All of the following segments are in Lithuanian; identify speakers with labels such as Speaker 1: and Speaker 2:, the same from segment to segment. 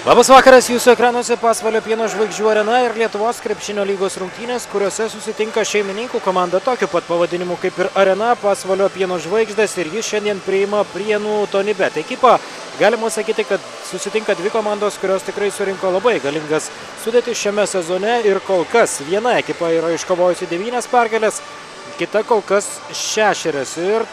Speaker 1: Labas vakaras, jūsų ekranuose Pasvalio pieno žvaigždžių arena ir Lietuvos krepšinio lygos rungtynės, kuriuose susitinka šeimininkų komanda tokiu pat pavadinimu kaip ir arena Pasvalio pieno žvaigždės ir jis šiandien priima Prienų Tonybet ekipą. Galima sakyti, kad susitinka dvi komandos, kurios tikrai surinko labai galingas sudėtis šiame sezone ir kol kas viena ekipa yra iškovojusi 9 pergalės, kita kol kas 6 ir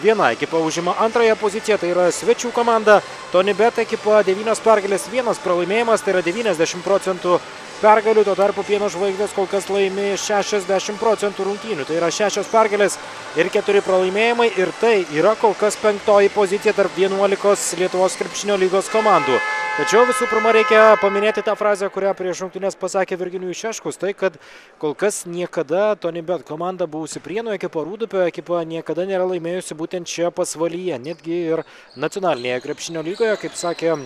Speaker 1: viena ekipa užima antrąją poziciją, tai yra svečių komanda. Tonybet ekipa 9 pergalės, 1 pralaimėjimas, tai yra 90% pergalių, tuo tarpu pieno žvaigždės kol kas laimi 60% rungtynių, tai yra 6 pergalės ir 4 pralaimėjimai ir tai yra kol kas 5. pozicija tarp 11 Lietuvos krepšinio lygos komandų. Tačiau visų pirma reikia paminėti tą frazę, kurią prieš rungtynes pasakė Virginijus Šeškus, tai kad kol kas niekada Tonybet komanda buvusi Prienų ekipa, Rūdupio ekipa niekada nėra laimėjusi būtent čia Pasvalyje, netgi ir nacionalinėje krepšinio lygoje, kaip sakė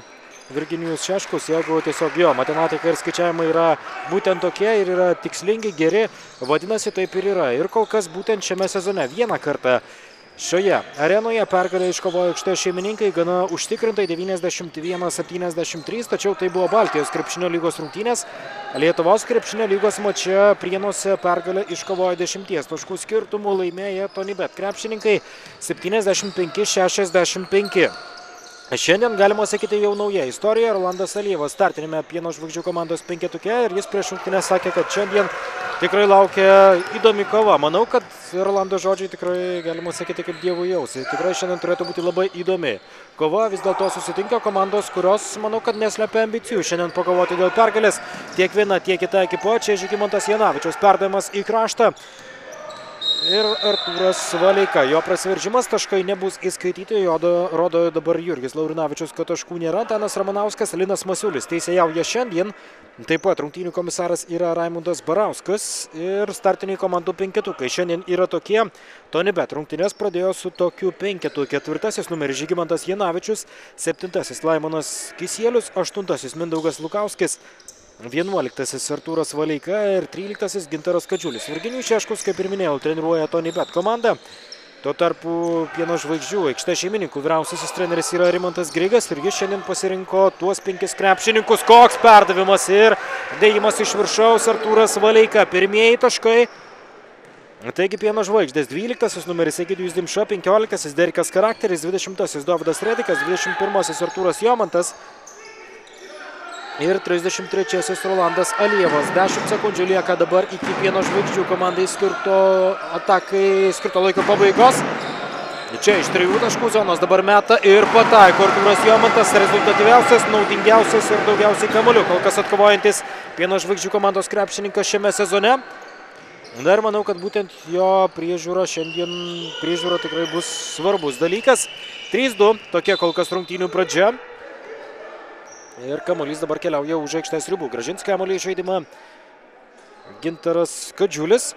Speaker 1: Virginijus Šeškus, jeigu tiesiog jo matematika ir skaičiavimai yra būtent tokie ir yra tikslingi, geri, vadinasi taip ir yra. Ir kol kas būtent šiame sezone vieną kartą šioje arenoje pergalę iškovojo Aikštės šeimininkai gana užtikrintai 91-73, tačiau tai buvo Baltijos krepšinio lygos rungtynės. Lietuvos krepšinio lygos mače Prienuose pergalę iškovojo 10 taškų skirtumų, laimėjo Tonybet krepšininkai 75-65. Šiandien galima sakyti jau nauja istorija. Rolandas Alijevas startinėme pieno žvaigždžių komandos penketuke ir jis prieš rungtynes sakė, kad šiandien tikrai laukia įdomi kova. Manau, kad Rolando žodžiai tikrai galima sakyti kaip dievų jausi. Tikrai šiandien turėtų būti labai įdomi kova. Vis dėlto susitinka komandos, kurios, manau, kad neslepia ambicijų šiandien pakovoti dėl pergalės. Tiek viena, tiek kita ekipa. Čia Žygimantas Janavičius perdavimas į kraštą. Ir Artūras Valeika. Jo prasiveržimas, taškai nebus įskaityti, rodo dabar Jurgis Laurinavičius, kad taškų nėra. Antanas Ramanauskas, Linas Masiulis teisėjauja šiandien. Taip pat rungtynių komisaras yra Raimundas Barauskas ir startiniai komandų penketukai. Šiandien yra tokie. Tonybet rungtynės pradėjo su tokiu penketu. 4. numeris Žygimantas Janavičius, 7. Laimonas Kisielius, 8. Mindaugas Lukauskis, 11. Artūras Valeika ir 13. Gintaras Kadžiulis. Virginijus Šeškus, kaip ir minėjau, treniruoja Tonybet komandą. Tuo tarpu pieno žvaigždžių Aikštės šeimininkų vyriausiasis treneris yra Rimantas Grigas ir jis šiandien pasirinko tuos 5 krepšininkus. Koks perdavimas ir dėjimas iš viršaus Artūras Valeika. Pirmieji taškai. Taigi pieno žvaigždės 12. numeris Egidijus Dimša, 15. Derikas Karakteris, 20. Dovydas Redikas, 21. Artūras Jomantas. Ir 33. Rolandas Alijevas. 10 sekundžių lieka dabar iki pieno žvaigždžių komandai skirto atakai, skirto laiko pabaigos. Čia iš 3 taškų zonos dabar meta ir pataiko Artūras Jomantas, rezultatyviausias, naudingiausias ir daugiausiai kamuolių kol kas atkovojantis pieno žvaigždžių komandos krepšininkas šiame sezone. Dar manau, kad būtent jo priežiūra tikrai bus svarbus dalykas. 3-2, tokia kol kas rungtynių pradžia. Ir kamuolys dabar keliauja už aikštės ribų. Grąžins kamuolį į žaidimą Gintaras Kadžiulis.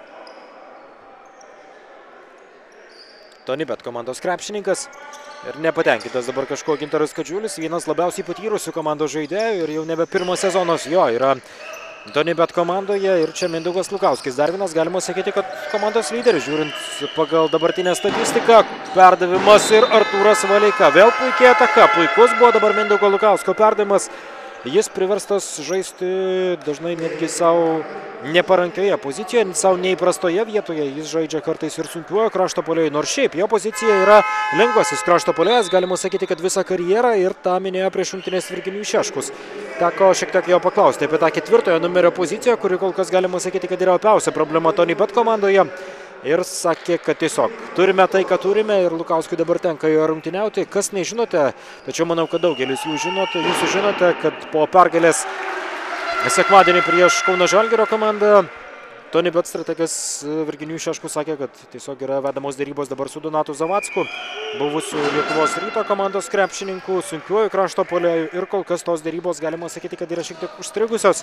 Speaker 1: Tonybet komandos krepšininkas. Ir nepatenkintas dabar kažko Gintaras Kadžiulis. Vienas labiausiai patyrusių komandos žaidėjų ir jau nebe pirmas sezonas jo yra Tonybet komandoje. Ir čia Mindaugas Lukauskis. Dar vienas, galima sakyti, kad komandos lyderis, žiūrint pagal dabartinę statistiką. Perdavimas ir Artūras Valeika. Vėl puikiai ataka. Puikus buvo dabar Mindaugo Lukausko perdavimas. Jis priverstas žaisti dažnai netgi savo neparankioje pozicijoje, savo neįprastoje vietoje. Jis žaidžia kartais ir sunkiuoju krašto puolėju, nors šiaip jo pozicija yra lengvasis krašto puolėjas. Galima sakyti, kad visą karjerą ir tą minėjo prieš rungtynes Virginijus Šeškus. Teko šiek tiek jo paklausti apie tą 4. numerio poziciją, kuri kol kas galima sakyti, kad yra opiausia problema Tonybet komandoje. Ir sakė, kad tiesiog turime tai, ką turime ir Lukauskui dabar tenka jo rungtyniauti. Kas nežinote, tačiau manau, kad daugelis jūsų žinote, kad po pergalės sekmadienį prieš Kauno Žalgirio komandą Tonybet strategas Virginijus Šeškus sakė, kad tiesiog yra vedamos dėrybos dabar su Donatu Zavacku, buvusiu Lietuvos Ryto komandos krepšininku, sunkiuoju krašto puolėju ir kol kas tos dėrybos galima sakyti, kad yra šiek tiek užstrigusios.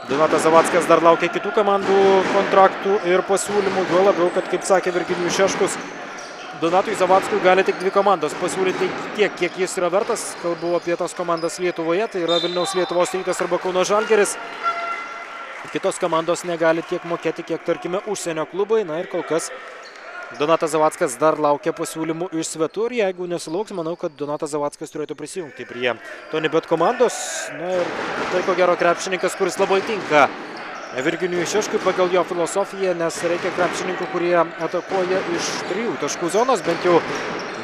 Speaker 1: Donatas Zavackas dar laukia kitų komandų kontraktų ir pasiūlymų, juo labiau, kad, kaip sakė Virginijus Šeškus, Donatui Zavackui gali tik 2 komandos pasiūlyti tiek, kiek jis yra vertas. Kalbu apie tas komandas Lietuvoje, tai yra Vilniaus Lietuvos Rytas arba Kauno Žalgiris. Kitos komandos negali tiek mokėti, kiek, tarkime, užsienio klubai. Na ir kol kas Donatas Zavackas dar laukia pasiūlymų iš svetur. Jeigu nesulauks, manau, kad Donatas Zavackas turėtų prisijungti prie TonyBet komandos. Na ir tai ko gero krepšininkas, kuris labai tinka Virginijui Šeškui pagal jo filosofiją, nes reikia krepšininkų, kurie atakuoja iš 3 taškų zonos. Bent jau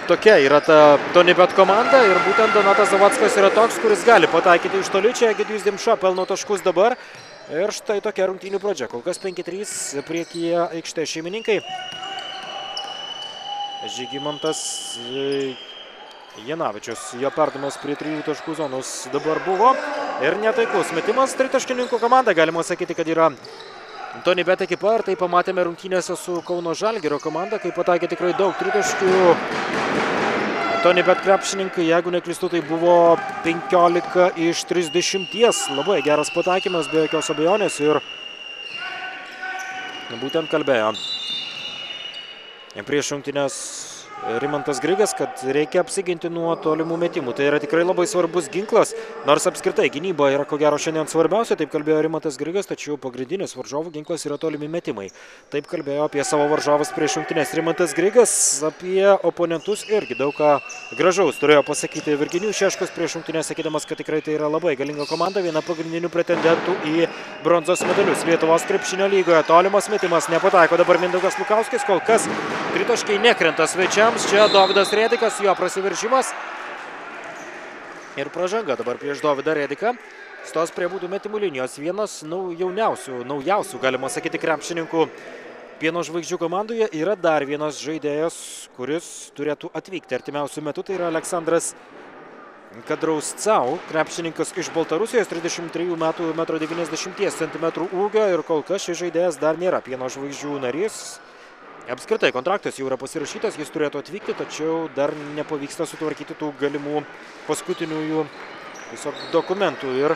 Speaker 1: tokia yra ta TonyBet komanda ir būtent Donatas Zavackas yra toks, kuris gali pataikyti iš toli. Čia Egidijus Dimša pelno taškus dabar. Ir štai tokia rungtynių pradžia. Kol kas 5-3 priekyje aikštės šeimininkai. Žygimantas Janavičius, jo perdamas prie 3 taškų zonos dabar buvo ir netaiklus metimas. Tritaškininkų komanda, galima sakyti, kad yra TonyBet ekipa ir tai pamatėme rungtynėse su Kauno Žalgirio komanda, kai pataikė tikrai daug tritaškių. TonyBet krepšininkai, jeigu neklystu, tai buvo 15 iš 30. Labai geras pataikymas, be jokios abejonės ir būtent kalbėjo prieš rungtynes Rimantas Grigas, kad reikia apsiginti nuo tolimų metimų. Tai yra tikrai labai svarbus ginklas, nors apskritai gynyba yra ko gero šiandien svarbiausia, taip kalbėjo Rimantas Grigas, tačiau pagrindinis varžovų ginklas yra tolimi metimai. Taip kalbėjo apie savo varžovus prieš rungtynes Rimantas Grigas, apie oponentus irgi daug ką gražaus turėjo pasakyti Virginijus Šeškus prieš rungtynes, sakydamas, kad tikrai tai yra labai galinga komanda, viena pagrindinių pretendentų į bronzos medalius Lietuvos krepšinio lygoje. Tolimas metimas nepataiko dabar Mindaugas Lukauskis, kol kas tritaškiai nekrenta svečiams. Čia Dovydas Rėdikas, jo prasiveržimas ir pražanga dabar prieš Dovydą Rėdiką. Stos prie būdų metimų linijos. Vienas naujausių, galima sakyti, krepšininkų Pieno žvaigždžių komandoje yra dar vienas žaidėjas, kuris turėtų atvykti artimiausių metų. Tai yra Aleksandras Kadrauscau, krepšininkas iš Baltarusijos, 33 metų, 1,90 cm ūgio ir kol kas šis žaidėjas dar nėra Pieno žvaigždžių narys. Apskritai, kontraktas jau yra pasirašytas, jis turėtų atvykti, tačiau dar nepavyksta sutvarkyti tų galimų paskutiniųjų tiesiog dokumentų ir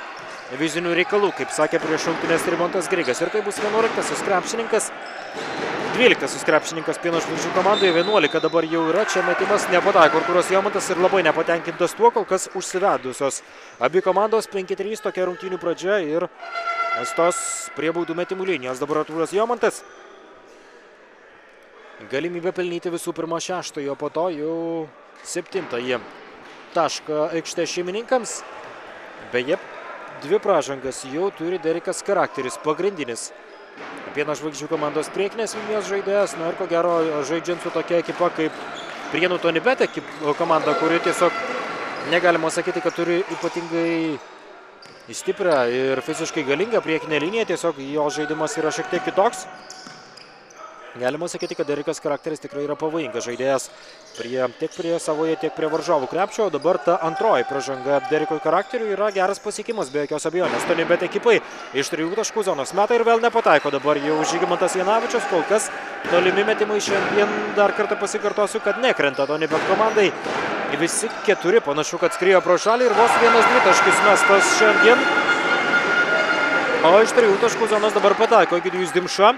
Speaker 1: vizinių reikalų, kaip sakė prieš rungtynes Rimantas Grigas. Ir tai bus 11-asis krepšininkas, 12-asis krepšininkas Pieno žvaigždžių komandoje, 11 dabar jau yra. Čia metimas nepataiko Artūras Jomantas ir labai nepatenkintas tuo, kol kas užsivedusios abi komandos. 5-3 tokia rungtynių pradžia ir stos prie baudų metimų linijos. Dabar Artūras Jomantas. Galimybė pelnyti visų pirma 6-ąjį, o po to jau 7-ąjį tašką aikštės šeimininkams. Beje, 2 pražangas jau turi Derikas Charakteris, pagrindinis Pieno žvaigždžių komandos priekinės linijos žaidėjas. Na ir ko gero, žaidžiant su tokia ekipa kaip Prienų TonyBet komanda, kuri tiesiog negalima sakyti, kad turi ypatingai stiprią ir fiziškai galingą priekinę liniją. Tiesiog jo žaidimas yra šiek tiek kitoks. Galima sakyti, kad Derikas Charakteris tikrai yra pavojingas žaidėjas tiek prie savoje, tiek prie varžovų krepšio. O dabar ta antroji pražanga Derikui Charakteriui yra geras pasiekimas, be jokios abejonės. TonyBet ekipai iš 3 taškų zonos meta ir vėl nepataiko. Dabar jau Žygimantas Janavičius, kol kas tolimi metimai šiandien, dar kartą pasikartosiu, kad nekrenta TonyBet komandai. Visi 4 panašu, kad skriejo pro šalį ir vos 1 taškis mestas šiandien. O iš 3 taškų zonos dabar pataiko Egidijus Dimša.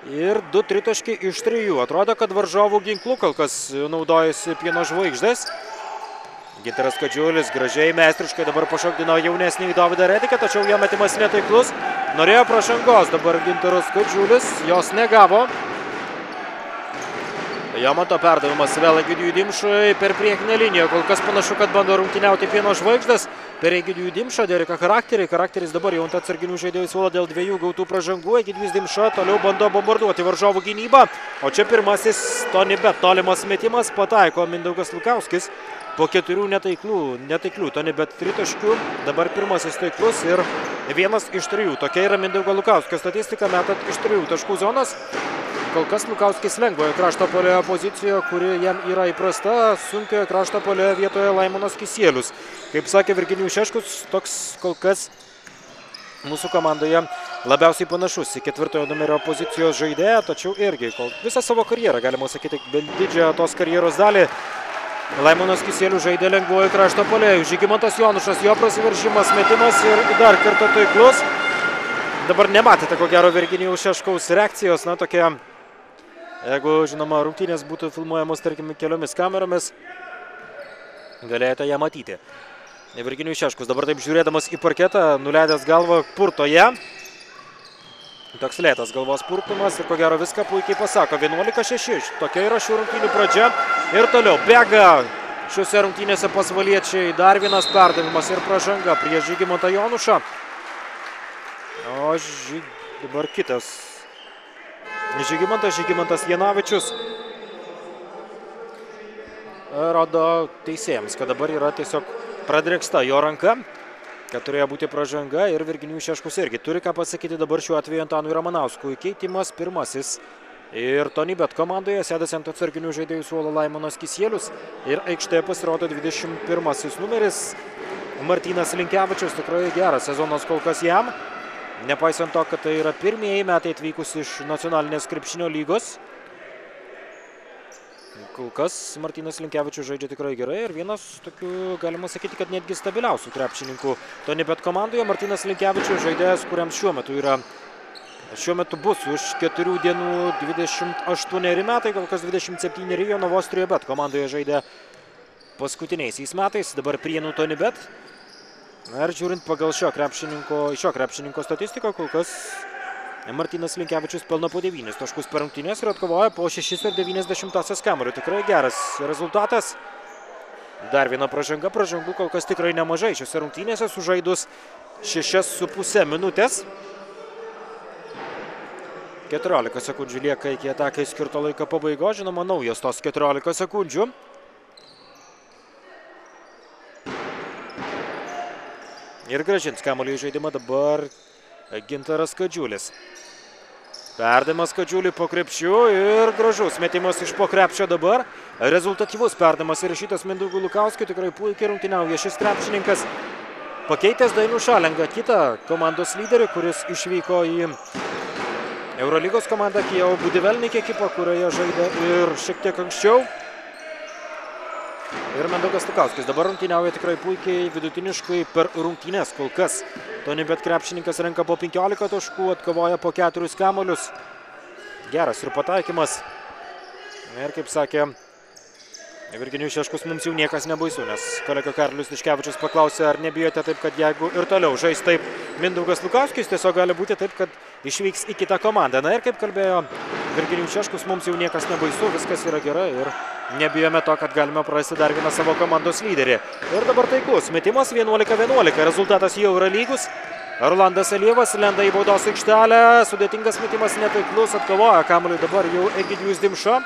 Speaker 1: Ir 2 tritaškiai iš 3. Atrodo, kad varžovų ginklų kol kas naudojasi Pieno žvaigždės. Gintaras Kadžiulis gražiai meistriškai dabar pašokdino jaunesnį Dovydą Rėdiką, tačiau jo metimas netaiklus. Norėjo pražangos dabar Gintaras Kadžiulis, jos negavo. Jomanto perdavimas vėl Egidijui Dimšui per priekinę liniją. Kol kas panašu, kad bando rungtyniauti Pieno žvaigždės. Per Egidijų Dimšą, Deriką Charakterį. Charakteris dabar jau ant atsarginių žaidėjų suolo dėl 2 gautų pražangų. Egidijus Dimša toliau bando bombarduoti varžovų gynybą. O čia pirmasis TonyBet tolimas metimas. Pataiko Mindaugas Lukauskis po 4 netaiklių TonyBet tritaškių. Dabar pirmasis taiklus ir 1 iš 3. Tokia yra Mindaugo Lukauskio statistika, metant iš 3 taškų zonos. Kol kas Lukauskis lengvojo krašto puolėjo pozicijoje, kuri jam yra įprasta, sunkiojo krašto puolėjo vietoje Laimonas Kisielius. Kaip sakė Virginijus Šeškus, toks kol kas mūsų komandoje labiausiai panašus į 4 numerio pozicijos žaidėją, tačiau irgi visą savo karjerą, galima sakyti, didžiąją tos karjeros dalį Laimonas Kisielius žaidė lengvojo krašto puolėjo. Žygimantas Jonušas, jo prasiveržimas, metimas ir dar kartą taiklus. Dabar nematėte, ko gero, Virginijaus Šeškaus reakcijos, na tokia. Jeigu, žinoma, rungtynės būtų filmuojamos, tarkim, keliomis kameromis, galėjote ją matyti. Virginijus Šeškus dabar taip žiūrėdamas į parketą, nuleidęs galvą purtoje. Toks lėtas galvos purtumas ir ko gero viską puikiai pasako. 11-6. Tokia yra šių rungtynių pradžia. Ir toliau bėga šiuose rungtynėse pasvaliečiai. Dar vienas perdavimas ir pražanga prieš Žygimantą Jonušą. O dabar kitas. Žygimantas Janavičius. Rodo teisėjams, kad dabar yra tiesiog pradrėksta jo ranka, kad turėjo būti pražanga ir Virginijus Šeškus irgi turi ką pasakyti dabar šiuo atveju Antanui Ramanauskui. Keitimas pirmasis ir Tonybet komandoje sėdasi ant atsarginių žaidėjų suolo Laimonas Kisielius ir aikštėje pasirodo 21 numeris Martynas Linkevičius. Tikrai geras sezonas kol kas jam, nepaisant to, kad tai yra pirmieji metai atvykus iš nacionalinės krepšinio lygos. Kol kas Martynas Linkevičius žaidžia tikrai gerai ir vienas tokių, galima sakyti, kad netgi stabiliausių krepšininkų Tonybet komandoje. Martynas Linkevičius žaidėjas, kuriam šiuo metu bus už 4 dienų 28 metai, kol kas 27 Jonavos Trijobet komandoje žaidė paskutiniaisiais metais, dabar Prienų Tonybet. Ir žiūrint pagal šio krepšininko statistiką, kol kas Martynas Linkevičius pelno po 9 taškus per rungtynes ir atkovoja po 6,9 kamuolio. Tikrai geras rezultatas. Dar viena pražanga, pražangų kol kas tikrai nemažai šiose rungtynėse, sužaidus 6,5 minutės. 14 sekundžių lieka iki atakai skirto laiko pabaigos, žinoma, naujas tos 14 sekundžių. Ir grąžins kamuolį į žaidimą dabar Gintaras Kadžiulis. Perdavimas Kadžiuliui po krepšiu ir gražus metimas iš po krepšio dabar. Rezultatyvus perdavimas įrašytas Mindaugui Lukauskui. Tikrai puikiai rungtyniauja šis krepšininkas. Pakeitęs Dainių Šalengą, kitą komandos lyderį, kuris išvyko į Eurolygos komandą Kijevo Budivelnik ekipą, kurioje žaidė ir šiek tiek anksčiau. Ir Mindaugas Lukauskis dabar rungtyniauja tikrai puikiai, vidutiniškai per rungtynes kol kas. Tonybet krepšininkas renka po 15 taškų, atkovoja po 4 kamuolius. Geras ir pataikymas. Ir kaip sakė Virginijus Šeškus, mums jau niekas nebaisu, nes kolega Karolis Liškevičius paklausė, ar nebijote taip, kad jeigu ir toliau žais taip Mindaugas Lukauskis, tiesiog gali būti taip, kad išvyks į kitą komandą. Na ir kaip kalbėjo Virginijus Šeškus, mums jau niekas nebaisu, viskas yra gerai ir nebijome to, kad galime prarasti dar vieną savo komandos lyderį. Ir dabar taiklus metimas 11-11, rezultatas jau yra lygus. Rolandas Alievas lenda į baudos aikštelę, sudėtingas metimas netaiklus, atkovoja kamuolį dabar jau Egidijus Dimša.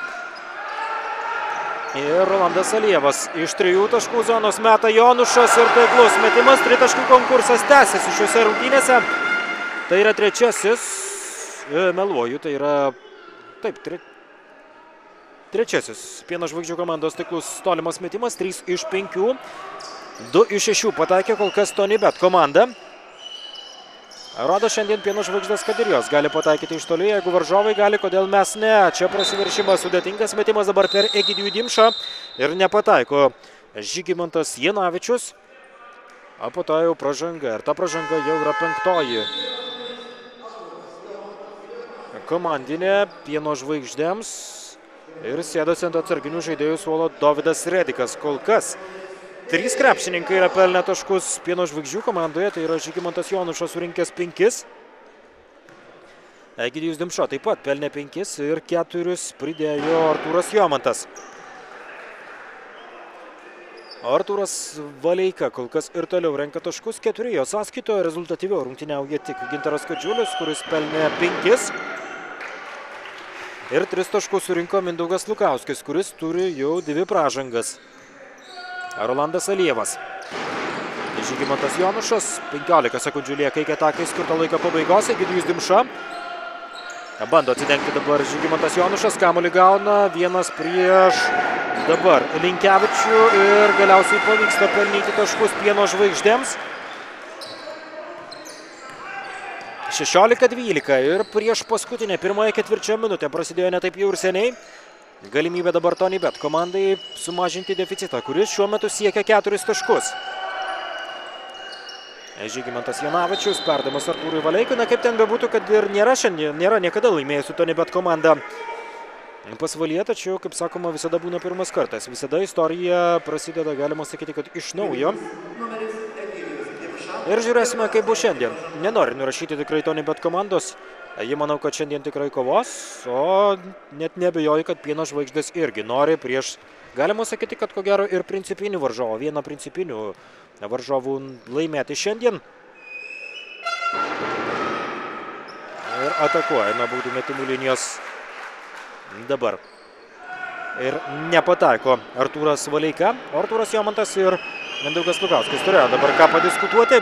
Speaker 1: Ir Rolandas Alievas iš 3 taškų zonos meta Jonušas ir taiklus metimas, 3 taškų konkursas tęsiasi šiuose rungtynėse. Tai yra trečiasis, meluoju, tai yra, taip, trečiasis Pieno žvaigždžių komandos taiklus tolimas metimas, 3 iš 5, 2 iš 6 pataikė kol kas Tonybet komanda. Rodo šiandien Pieno žvaigždės, kad ir jos gali pataikyti iš toli, jeigu varžovai gali, kodėl mes ne. Čia prasiveršimas sudėtingas metimas dabar per Egidijų Dimšą ir nepataiko Žygimantas Janavičius. O po to jau pražanga ir ta pražanga jau yra 5. Komandinė Pieno žvaigždėms ir sėdosi ant atsarginių žaidėjų suolo Dovydas Redikas. Kol kas 3 krepšininkai yra pelnę taškus Pieno žvaigždžių komandoje, tai yra Žygimantas Jonušas surinkęs 5. Egidijus Dimša taip pat pelnė 5 ir 4 pridėjo Artūras Jomantas. Artūras Valeika kol kas ir toliau renka taškus, 4 jo sąskaitoje, rezultatyviau rungtyniauja tik Gintaras Kadžiulis, kuris pelnė 5. Ir 3 taškus surinko Mindaugas Lukauskis, kuris turi jau 2 pražangas. Rolandas Alievas. Žygimantas Jonušas, 15 sekundžių lieka iki atakai skirto laiko pabaigos, Egidijus Dimša. Bando atsidengti dabar Žygimantas Jonušas, kamuolį gauna, 1 prieš dabar Linkevičių ir galiausiai pavyksta pelnyti taškus Pieno žvaigždėms. 16-12 ir prieš paskutinę pirmąją ketvirčio minutę prasidėjo netaip jau ir seniai. Galimybė dabar Tonybet komandai sumažinti deficitą, kuris šiuo metu siekia 4 taškus. Žygimantas Janavičius, perdavimas Artūrui Valeikai. Na kaip ten bebūtų, kad ir nėra niekada laimėjusi Tonybet komanda pasvalyje, tačiau, kaip sakoma, visada būna pirmas kartas. Visada istorija prasideda, galima sakyti, kad iš naujo. Ir žiūrėsime, kaip bus šiandien. Nenori nurašyti tikrai Tonybet komandos. Jie manau, kad šiandien tikrai kovos, o net nebejoju, kad Pieno žvaigždės irgi nori prieš, galima sakyti, kad ko gero ir principinių varžovų, vieną principinių varžovų laimėti šiandien. Ir atakuoja nuo baudų metimų linijos dabar. Ir nepataiko Artūras Valeika, Artūras Jomantas ir Mindaugas Lukauskas turėjo dabar ką padiskutuoti.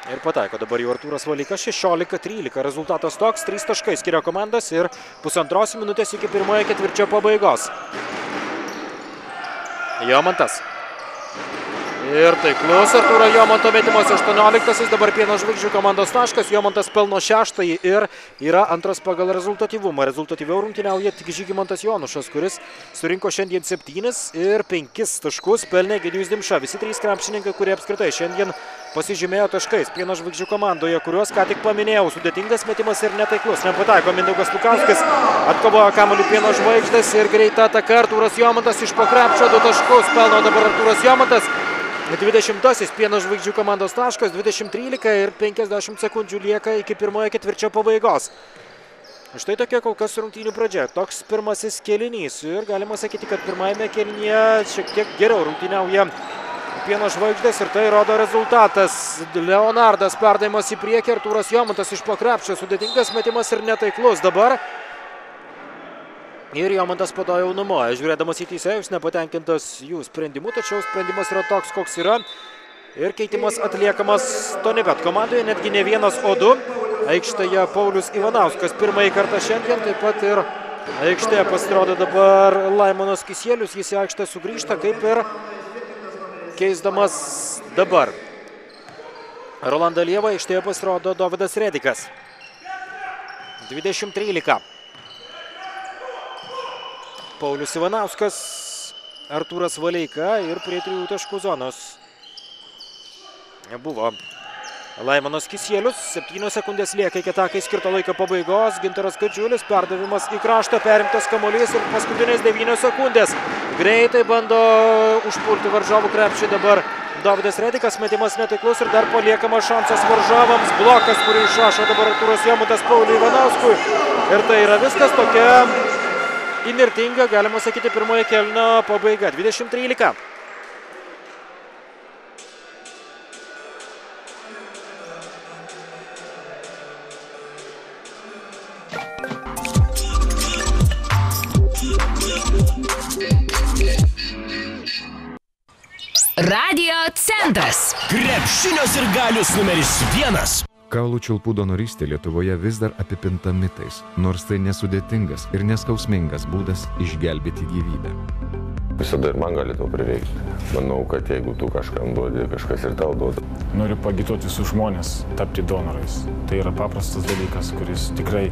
Speaker 1: Ir pataiko dabar jau Artūras Valeika, 16-13 rezultatas toks, 3 taškai skiria komandas ir pusantros minutės iki pirmojo ketvirčio pabaigos. Jomantas. Ir taiklus Artūro Jomanto metimas 18-asis, dabar Pieno žvaigždžių komandos taškas, Jomantas pelno 6-ąjį ir yra antras pagal rezultatyvumą. Rezultatyviau rungtyniauja tik Žygimantas Jonušas, kuris surinko šiandien 7 ir 5 taškus, pelnė Egidijus Dimša. Visi 3 krepšininkai, kurie apskritai šiandien pasižymėjo taškais Pieno žvaigždžių komandoje, kuriuos ką tik paminėjau. Sudėtingas metimas ir netaiklus. Nepataiko Mindaugas Lukauskas, atkovojo kamuolį Pieno žvaigždės ir greita ataka Artūras Jomantas iš po krepšio 2 taškus, pelno dabar Artūras Jomantas. 20-asis Pieno žvaigždžių komandos taškas, 20-13 ir 50 sekundžių lieka iki pirmojo ketvirčio pabaigos. Štai tokia kol kas rungtynių pradžia. Toks pirmasis kėlinys ir galima sakyti, kad pirmajame kėlinyje šiek tiek geriau rungtyniauja Pieno žvaigždės ir tai rodo rezultatas. Leonardas perdavimas į priekį, Artūras Jomantas iš po krepšio, sudėtingas metimas ir netaiklus dabar. Ir Jomantas po to jau numoja, žiūrėdamas į teisėjus, nepatenkintas jų sprendimu, tačiau sprendimas yra toks, koks yra. Ir keitimas atliekamas Tonybet komandoje, netgi ne vienas, o 2. Aikštėje Paulius Ivanauskas pirmąjį kartą šiandien, taip pat ir aikštėje pasirodo dabar Laimonas Kisielius, jis į aikštę sugrįžta, kaip ir keisdamas dabar. Rolandą Lievą aikštėje pasirodo Dovydas Redikas. 20-13. Paulius Ivanauskas, Artūras Valeika ir prie 3 taškų zonos buvo Laimonas Kisielius. 7 sekundės lieka iki atakai skirto laiko pabaigos. Gintaras Kadžiulis, perdavimas į kraštą, perimtas kamuolys ir paskutinės 9 sekundės. Greitai bando užpulti varžovų krepšį dabar Dovydas Redikas, metimas netaiklus ir dar paliekamas šansas varžovams. Blokas, kurį išrašo dabar Artūras Jomantas Pauliui Ivanauskui. Ir tai yra viskas, tokia įnirtinga, galima sakyti, pirmojo kėlinio pabaiga. 20-13.
Speaker 2: Radio centras.
Speaker 3: Krepšinio sirgalius numeris 1.
Speaker 4: Kaulų čiulpų donorystė Lietuvoje vis dar apipinta mitais, nors tai nesudėtingas ir neskausmingas būdas išgelbėti gyvybę.
Speaker 5: Visada ir man gali to prireikti. Manau, kad jeigu tu kažkam duodi, kažkas ir tau duoda.
Speaker 6: Noriu pagituoti visus žmonės tapti donorais. Tai yra paprastas dalykas, kuris tikrai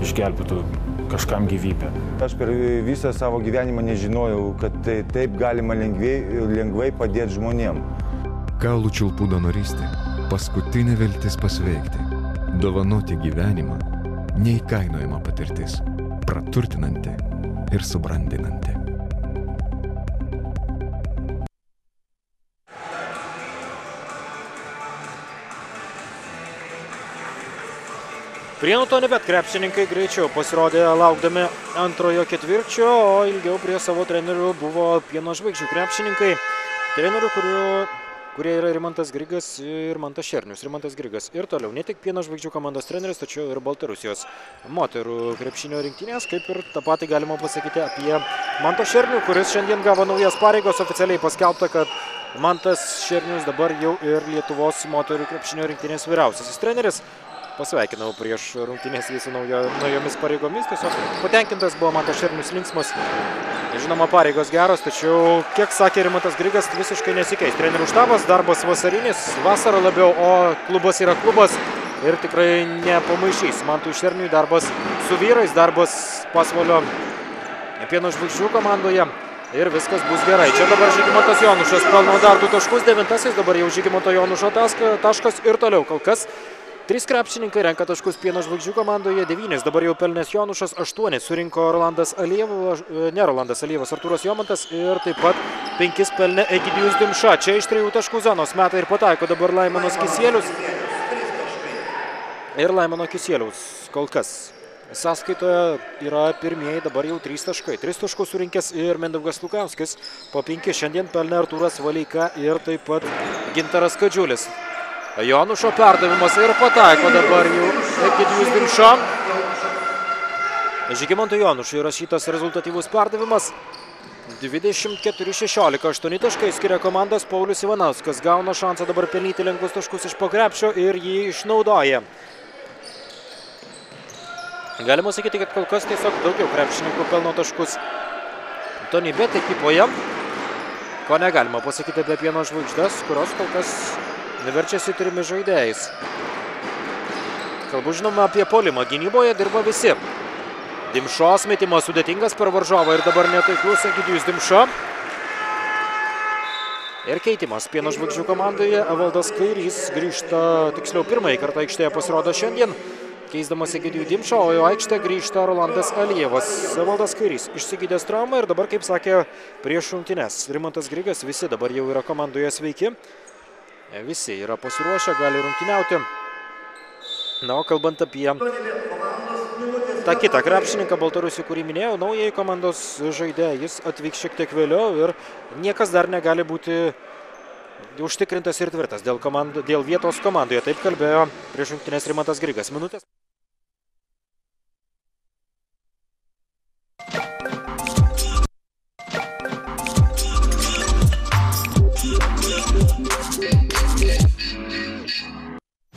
Speaker 6: išgelbėtų kažkam gyvybę.
Speaker 7: Aš per visą savo gyvenimą nežinojau, kad taip galima lengvai padėti žmonėm.
Speaker 4: Kaulų čiulpų donorystė – paskutinė viltis pasveikti. Dovanoti gyvenimą – neįkainojama patirtis, praturtinanti ir subrandinanti.
Speaker 1: Prienų Tonybet krepšininkai greičiau pasirodė laukdami antrojo ketvirčio, o ilgiau prie savo trenerių buvo Pieno žvaigždžių krepšininkai. Trenerių, kurie yra Rimantas Grigas ir Mantas Šernius. Rimantas Grigas ir toliau ne tik Pieno žvaigždžių komandos treneris, tačiau ir Baltarusijos moterų krepšinio rinktinės, kaip ir tą patį galima pasakyti apie Mantą Šernių, kuris šiandien gavo naujas pareigos. Oficialiai paskelbta, kad Mantas Šernius dabar jau ir Lietuvos moterų krepšinio rinktinės vyriausiasis treneris. Pasveikinau prieš rungtynės jį su naujomis pareigomis. Tiesiog patenkintas buvo Mantas Šernius, linksmas. Žinoma, pareigos geros, tačiau, kiek sakė Rimantas Grigas, visiškai nesikeis. Trenerių štabas, darbas vasarinis, vasara labiau, o klubas yra klubas ir tikrai nepamaišys. Mantui Šerniui darbas su vyrais, darbas Pasvalio Pieno žvaigždžių komandoje ir viskas bus gerai. Čia dabar Žygimantas Jonušas pelno dar 2 taškus, 9-asis, dabar jau Žygimanto Jonušo taškas ir toliau kol kas. 3 krepšininkai renka taškus Pieno žvaigždžių komandoje, 9, dabar jau pelnęs Jonušas, 8 surinko Rolandas Alijevas, Artūras Jomantas ir taip pat 5 pelnė Egidijus Dimša. Čia iš 3 taškų zonos meta ir pataiko dabar Laimonas Kisielius. ir Laimono Kisieliaus kol kas. Sąskaitoje yra pirmieji dabar jau 3 taškai. 3 taškus surinkęs ir Mindaugas Lukauskis. Po 5 šiandien pelnė Artūras Valeika ir taip pat Gintaras Kadžiulis. Jonušo perdavimas ir pataiko dabar jau Egidijus Dimša. Žygimantui Jonušui įrašytas rezultatyvus perdavimas. 24-16, 8 taškai skiria komandos. Paulius Ivanauskas gauna šansą dabar pelnyti lengvus taškus iš po krepšio ir jį išnaudoja. Galima sakyti, kad kol kas tiesiog daugiau krepšininkų pelno taškus Tonybet ekipoje, ko negalima pasakyti apie Pieno žvaigždes, kurios kol kas verčiasi 3 žaidėjais. Kalbu žinoma apie puolimą. Gynyboje dirba visi. Dimšos metimas sudėtingas per varžovą ir dabar netaiklus Egidijus Dimša. Ir keitimas Pieno žvaigždžių komandoje. Evaldas Kairys grįžta, tiksliau pirmąjį kartą aikštėje pasirodo šiandien, keisdamas Egidijų Dimšą, o jo aikštę grįžta Rolandas Alijevas. Evaldas Kairys išsigydęs traumą ir dabar, kaip sakė, prieš rungtynes. Rimantas Grigas, visi dabar jau yra komandoje sveiki. Visi yra pasiruošę, gali rungtyniauti. Na, o kalbant apie tą kitą krepšininką Baltarusių, kurį minėjau, naujai komandos žaidėjas, jis atvyks šiek tiek vėliau ir niekas dar negali būti užtikrintas ir tvirtas dėl vietos komandoje. Taip kalbėjo prieš rungtynes Rimantas Grigas. Minutės.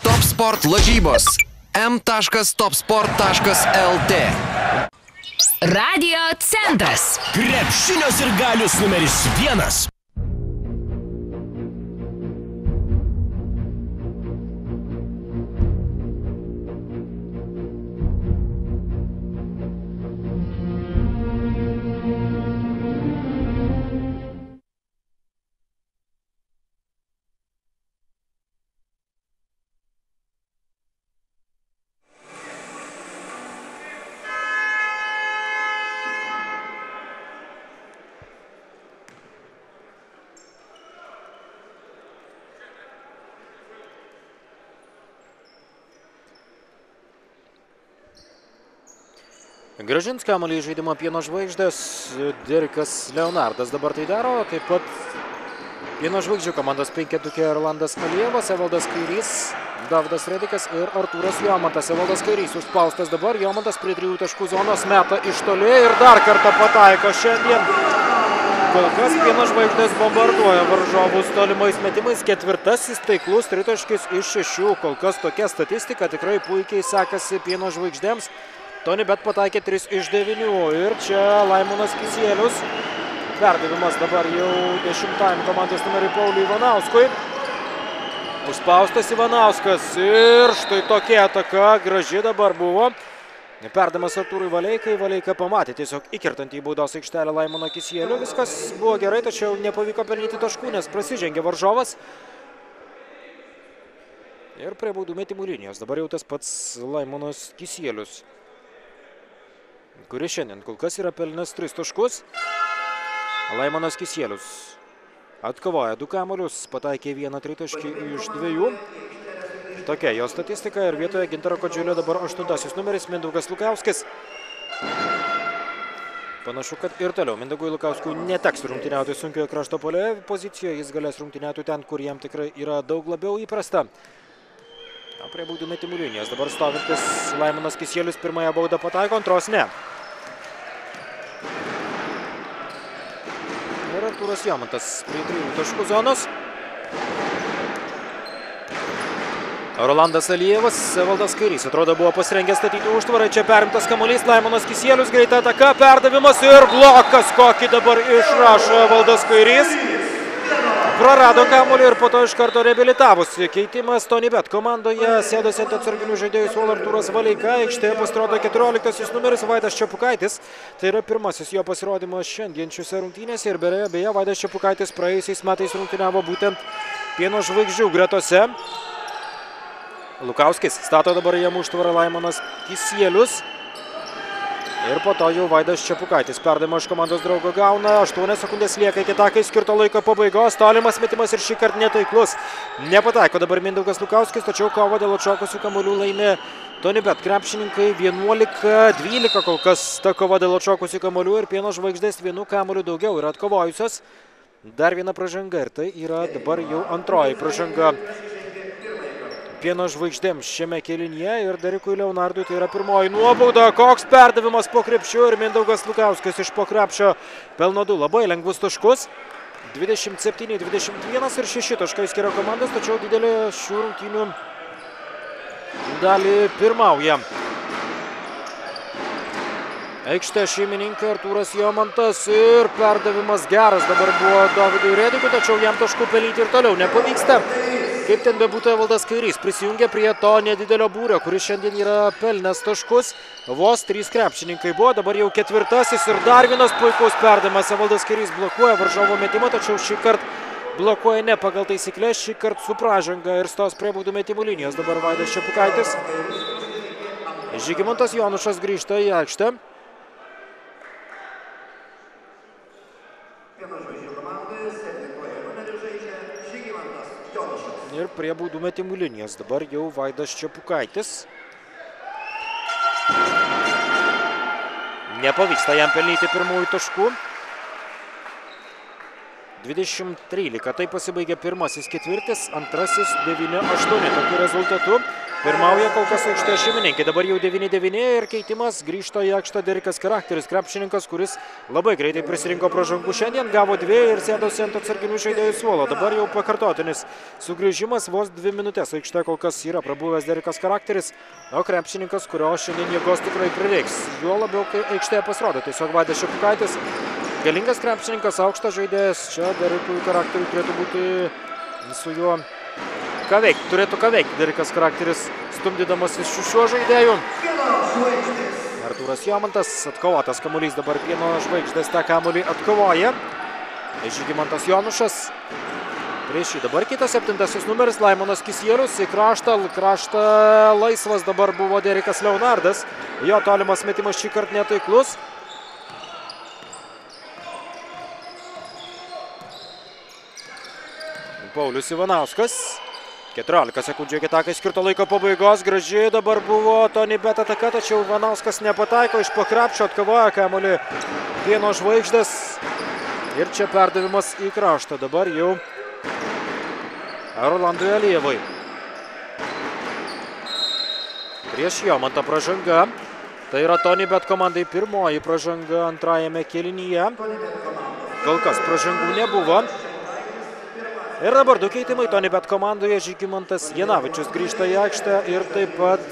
Speaker 8: Top Sport lažybos. m.topsport.lt
Speaker 2: Radio centras.
Speaker 3: Krepšinio sirgalius numeris 1.
Speaker 1: Grąžins kamuolį į žaidimą Pieno žvaigždės. Derikas Leonardas dabar tai daro. Taip pat Pieno žvaigždžių komandos penketuke Rolandas Alijevas, Evaldas Kairys, Davidas Redikas ir Artūras Jomantas. Evaldas Kairys užspaustas dabar. Jomantas prie 3 taškų zonos meta iš toli ir dar kartą pataiko šiandien. Kol kas Pieno žvaigždės bombarduoja varžovus tolimais metimais. 4. taiklus tritaškis iš 6. Kol kas tokia statistika tikrai puikiai sekasi Pieno žvaigždėms. Tonybet pataikė 3 iš 9 ir čia Laimonas Kisielius. Perdavimas dabar jau 10 komandos numeriui Pauliui Ivanauskui. Užspaustas Ivanauskas ir štai tokia ataka graži dabar buvo. Perdavimas Artūrui Valeikai. Valeika pamatė tiesiog įkertant į baudos aikštelę Laimoną Kisielių. Viskas buvo gerai, tačiau nepavyko pelnyti taškų, nes prasižengė varžovas. Ir prie baudų metimų linijos dabar jau tas pats Laimonas Kisielius, kuris šiandien kol kas yra pelnęs 3 taškus. Laimonas Kisielius atkovoja 2 kamuolius, pataikė 1 tritaškį iš 2. Tokia jo statistika ir vietoje Gintaro Kadžiulio dabar 8 numeris Mindaugas Lukauskis. Panašu, kad ir toliau Mindaugui Lukauskui neteks rungtyniauti sunkiojo krašto puolėjo pozicijoje. Jis galės rungtyniauti ten, kur jam tikrai yra daug labiau įprasta. Prie baudų metimų linijos dabar stovintis Laimonas Kisielius pirmąją baudą pataiko, antros ne. Ir Artūras Jomantas prie 3 taškų zonos. Rolandas Alijevas, Evaldas Kairys atrodo buvo pasirengęs statyti užtvarą. Čia perimtas kamuolys, Laimonas Kisielius, greita ataka, perdavimas ir blokas, kokį dabar išrašo Evaldas Kairys. Prarado kamuolį ir po to iš karto reabilitavosi. Keitimas Tonybet komandoje sėdosi ant atsarginių žaidėjų suolo Artūras Valeika. Aikštėje pasirodo 14 numeris Vaidas Čepukaitis. Tai yra pirmasis jo pasirodymas šiandien šiuose rungtynėse. Ir beje, Vaidas Čepukaitis praėjusiais metais rungtyniavo būtent Pieno žvaigždžių gretose. Lukauskis stato dabar jam užtvarą Laimonas Kisielius. Ir po to jau Vaidas Čepukaitis perdavimą iš komandos draugo gauna. 8 sekundės lieka iki takai skirto laiko pabaigos. Tolimas metimas ir šį kartą netaiklus. Nepataiko dabar Mindaugas Lukauskis, tačiau kovą dėl atšokusių kamuolių laimi TonyBet krepšininkai 11-12 kol kas ta kova dėl atšokusių kamuolių ir Pieno žvaigždės vienu kamuoliu daugiau yra atkovojusios. Dar viena pražanga ir tai yra dabar jau antroji pražanga Pieno žvaigždėms šiame kėlinyje ir Derikui Leonardui tai yra pirmoji nuobauda. Koks perdavimas po krepšiu ir Mindaugas Lukauskis iš po krepšio pelno 2 labai lengvus taškus. 27-21 ir 6 taškai skiria komandas, tačiau didelė šių rungtynių dalį pirmauja. Aikštė šeimininkai Artūras Jomantas ir perdavimas geras dabar buvo Dovydui Redikui, tačiau jam taškų pelnyti ir toliau nepavyksta. Kaip ten bebūtų, Evaldas Kairys prisijungia prie to nedidelio būrio, kuris šiandien yra pelnęs taškus. Vos 3 krepšininkai buvo, dabar jau 4 ir dar vienas puikus perdavimas. Evaldas Kairys blokuoja varžovo metimą, tačiau šį kartą blokuoja ne pagal taisyklės, šį kartą su pražanga ir stos prie baudų metimų linijos. Dabar Vaidas Čepukaitis. Žygimantas Jonušas grįžta į aikštę. Ir prie baudų metimų linijos dabar jau Vaidas Čepukaitis. Nepavyksta jam pelnyti pirmųjų taškų. 20-13. Tai pasibaigė pirmasis ketvirtis, antrasis 9-8. Tokiu rezultatu pirmauja kol kas aikštės šeimininkai. Dabar jau 9-9 ir keitimas grįžta į aikštę Derikas Charakteris. Krepšininkas, kuris labai greitai prisirinko pražangų šiandien, gavo 2 ir sėdosi ant atsarginių žaidėjų suolo. Dabar jau pakartotinis sugrįžimas, vos 2 minutės aikštė kol kas yra prabuvęs Derikas Charakteris, o krepšininkas, kurio šiandien jėgos tikrai prireiks. Juo labiau, kai aikštėje pasirodo tiesiog Vaidas Čepukaitis. Galingas krepšininkas, aukštas žaidėjas, čia Derikui Charakteriui turėtų būti su juo ką veikti. Turėtų ką veikti Derikas Charakteris, stumdydamas iš šiuo žaidėjų. Artūras Jomantas, atkovotas kamuolys, dabar Pieno žvaigždės tą kamuolį atkovoja. Žygimantas Jonušas. Prieš jį dabar kitas 7 numeris, Laimonas Kisielius į kraštą laisvas dabar buvo Derikas Leonardas. Jo tolimas metimas šį kartą netaiklus. Paulius Ivanauskas. 14 sekundžių iki takai skirto laiko pabaigos. Graži dabar buvo TonyBet ataka, tačiau Ivanauskas nepataiko iš po krepšio, atkovoja kamuolį Pieno žvaigždės. Ir čia perdavimas į kraštą. Dabar jau Rolandui Alijevui. Prieš Jomantą pražanga. Tai yra TonyBet komandai pirmoji pražanga antrajame kėlinyje. Kol kas pražangų nebuvo. Ir dabar 2 keitimai TonyBet komandoje. Žygimantas Janavičius grįžta į aikštę ir taip pat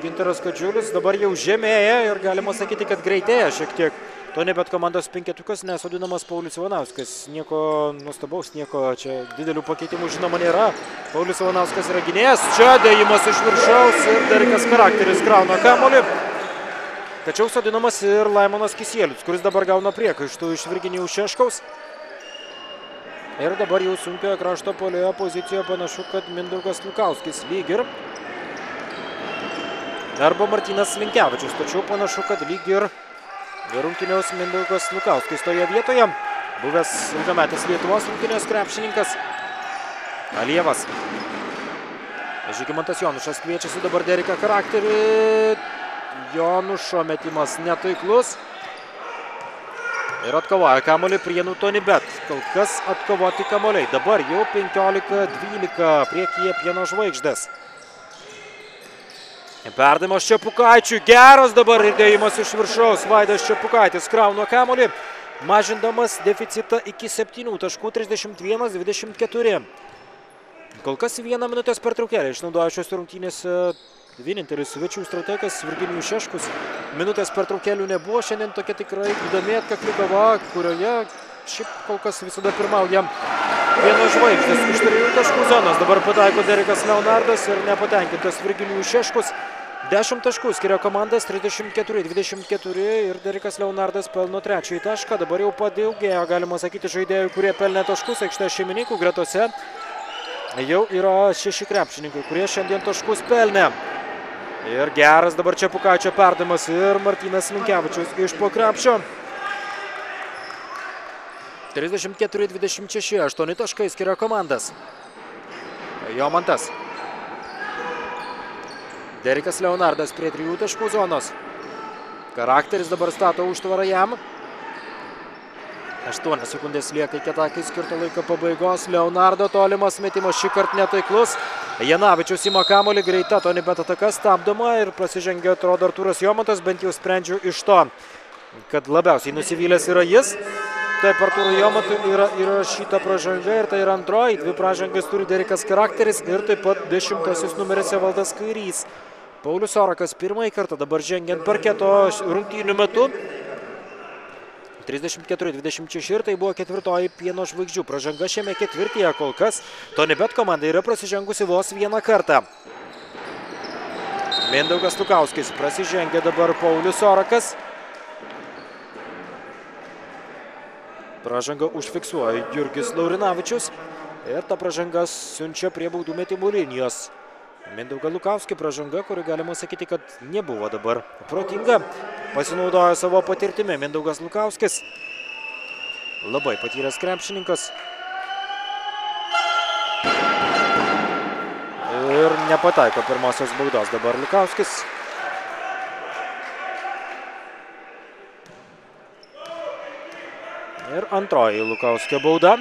Speaker 1: Gintaras Kadžiulis dabar jau žemėja ir galima sakyti, kad greitėja šiek tiek TonyBet komandos penketukas, nesodinamas Paulius Ivanauskas. Nieko nuostabaus, nieko čia didelių pakeitimų žinoma nėra. Paulius Ivanauskas yra gynėjas, čia dėjimas iš viršaus ir Derikas Charakteris krauna kamuolį. Tačiau sodinamas ir Laimonas Kisielius, kuris dabar gauna priekaištų iš Virginijaus Šeškaus. Ir dabar jau sunkioje krašto puolėjo pozicijoje panašu, kad Mindaugas Lukauskis lyg ir arba Martynas Linkevičius. Tačiau panašu, kad lyg ir rungtyniaus Mindaugas Lukauskis toje vietoje. Buvęs ilgametis Lietuvos rungtynės krepšininkas Alijevas. Žygimantas Jonušas kviečiasi dabar Deriką Charakterį. Jonušo metimas netaiklus. Ir atkovoja kamuolį Prienų TonyBet. Kol kas atkovoti kamuoliai. Dabar jau 15-12 priekyje Pieno žvaigždės. Perdavimas Čepukaičiui. Geras dabar įdėjimas iš viršaus. Vaidas Čepukaitis krauna kamuolį, mažindamas deficitą iki 7 taškų, 31-24. Kol kas 1 minutės pertraukėlė išnaudoja šios rungtynėse vienintelis svečių strategas Virginijus Šeškus. Minutės pertraukėlių nebuvo. Šiandien tokia tikrai įdomi atkakli kova, kurioje šiaip kol kas visada pirmauja Pieno žvaigždės iš 3 taškų zonos. Dabar pataiko Derikas Leonardas ir nepatenkintas Virginijus Šeškus. 10 taškų skiria komandas, 34-24 ir Derikas Leonardas pelno 3 tašką. Dabar jau padaugėjo, galima sakyti, žaidėjų, kurie pelnė taškus aikštės šeimininkų gretose. Jau yra 6 krepšininkai, kurie šiandien taškus pelnė. Ir geras dabar čia Pukaičio perdavimas ir Martynas Linkevičius iš po krepšio. 34-26, 8 taškai skiria komandas. Jomantas. Derikas Leonardas prie 3 taškų zonos. Charakteris dabar stato užtvarą jam. 8 sekundės lieka iki atakai skirto laiko pabaigos. Leonardo tolimas metimas šį kartą netaiklus. Janavičius ima kamuolį, greita Tonibet ataka stabdoma ir prasižengia atrodo Artūras Jomantas, bent jau sprendžiu iš to, kad labiausiai nusivylęs yra jis. Taip, Artūrui Jomantui yra įrašyta pražanga ir tai yra antroji. 2 pražangas turi Derikas Charakteris ir taip pat 10 numeris Evaldas Kairys. Paulius Orakas pirmąjį kartą dabar žengiant parketo rungtynių metu. 34-26 ir tai buvo 4. Pieno žvaigždžių pražanga šiame ketvirtyje kol kas. Tonibet komanda yra prasižengusi vos 1 kartą. Mindaugas Lukauskis prasižengia dabar Paulius Orakas. Pražanga užfiksuoja Jurgis Laurinavičius ir ta pražanga siunčia prie baudų metimų linijos. Mindaugą Lukauskį pražanga, kuri galima sakyti, kad nebuvo dabar protinga. Pasinaudojo savo patirtimi Mindaugas Lukauskis. Labai patyręs krepšininkas. Ir nepataiko pirmosios baudos dabar Lukauskis. Ir antroji Lukauskio bauda.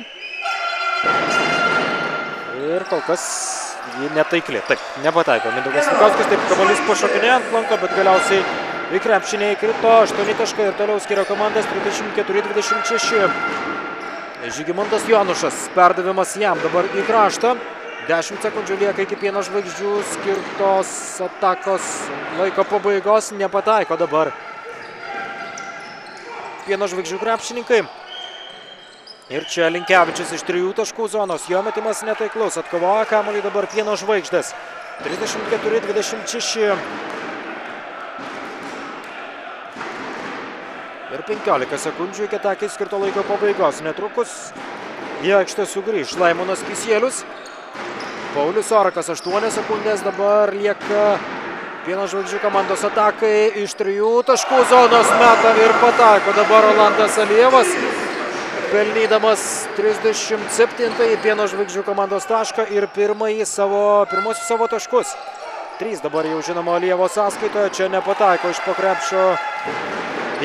Speaker 1: Ir kol kas ji netaikli. Taip, nepataiko Mindaugas Lukauskis. Taip, kamuolys pašokinėjo ant lanko, bet galiausiai į krepšinį įkrito. 8 taškai ir toliau skiria komandas 34-26. Žygimantas Jonušas. Perdavimas jam dabar į kraštą. 10 sekundžių lieka iki Pieno žvaigždžių skirtos atakos laiko pabaigos. Nepataiko dabar Pieno žvaigždžių krepšininkai. Ir čia Linkevičius iš 3 taškų zonos. Jo metimas netaiklus. Atkovoja kamuolį dabar Pieno žvaigždės. 34-26. Ir 15 sekundžių iki atakai skirto laiko pabaigos. Netrukus į aikštę sugrįš Laimonas Kisielius. Paulius Orakas 8 sekundės dabar lieka Pieno žvaigždžių komandos atakai. Iš 3 taškų zonos meta ir pataiko dabar Rolandas Alievas. Pelnydamas 37-ąjį Pieno žvaigždžių komandos tašką ir pirmosius savo taškus. 3 dabar jau žinoma Alievo sąskaitoje, čia nepataiko iš po krepšio.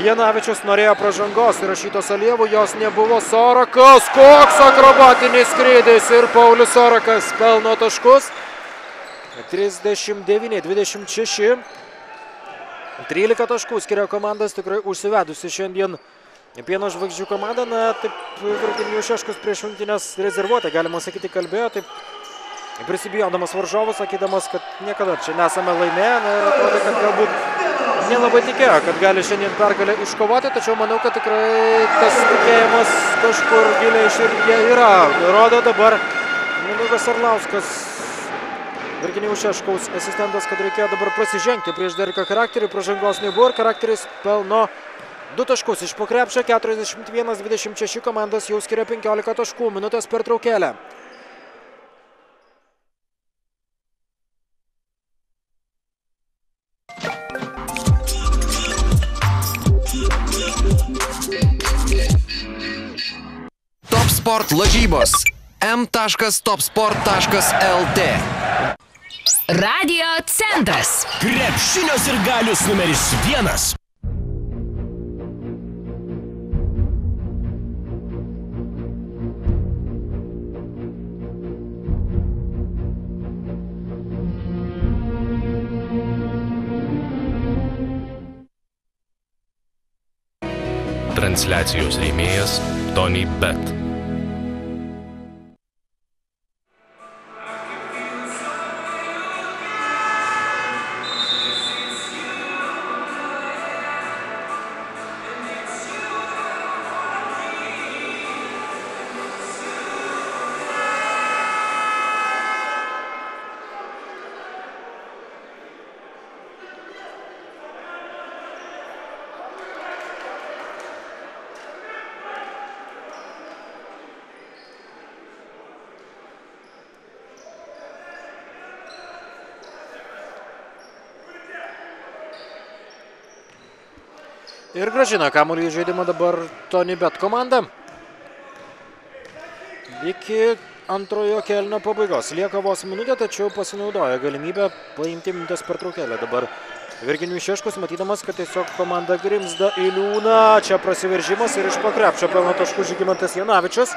Speaker 1: Janavičius norėjo pražangos įrašytos Alievų, jos nebuvo. Sorakas, koks akrobatinis skrydis ir Paulius Sorakas pelno taškus. 39-26. 13 taškų skiria komandas, tikrai užsivedusi šiandien Pieno žvaigždžių komanda. Na, taip, Virginijus Šeškus prieš rungtynes rezervuotę, galima sakyti, kalbėjo, taip, prisibijodamas varžovus, sakydamas, kad niekada čia nesame laimėję. Na, ir atrodo, kad galbūt nelabai tikėjo, kad gali šiandien pergalę iškovoti, tačiau manau, kad tikrai tas tikėjimas kažkur giliai širdyje yra. Rodo dabar Mindaugas Arlauskas, Virginijus Šeškaus asistentas, kad reikėjo dabar prasižengti prieš Deriką Charakterį. Pražangos nebuvo ir Charakteris pelno 2 taškus iš po krepšio. 41-26 komandas jau skiria 15 taškų. Minutės pertraukėlė.
Speaker 8: Top Sport lažybos. m.topsport.lt
Speaker 2: Radio centras.
Speaker 3: Krepšinio sirgalius numeris 1.
Speaker 9: Transliacijos rėmėjas Tonibet.
Speaker 1: Ir grąžina kamuolį į žaidimą dabar Tony Bet komanda. Iki antrojo kėlinio pabaigos. Lieka vos minutė, tačiau pasinaudoja galimybę paimti minutės pertraukėlę. Dabar Virginijus Šeškus, matydamas, kad tiesiog komanda grimzda į liūną. Čia prasiveržimas ir iš po krepšio pelno taškų Žygimantas Janavičius.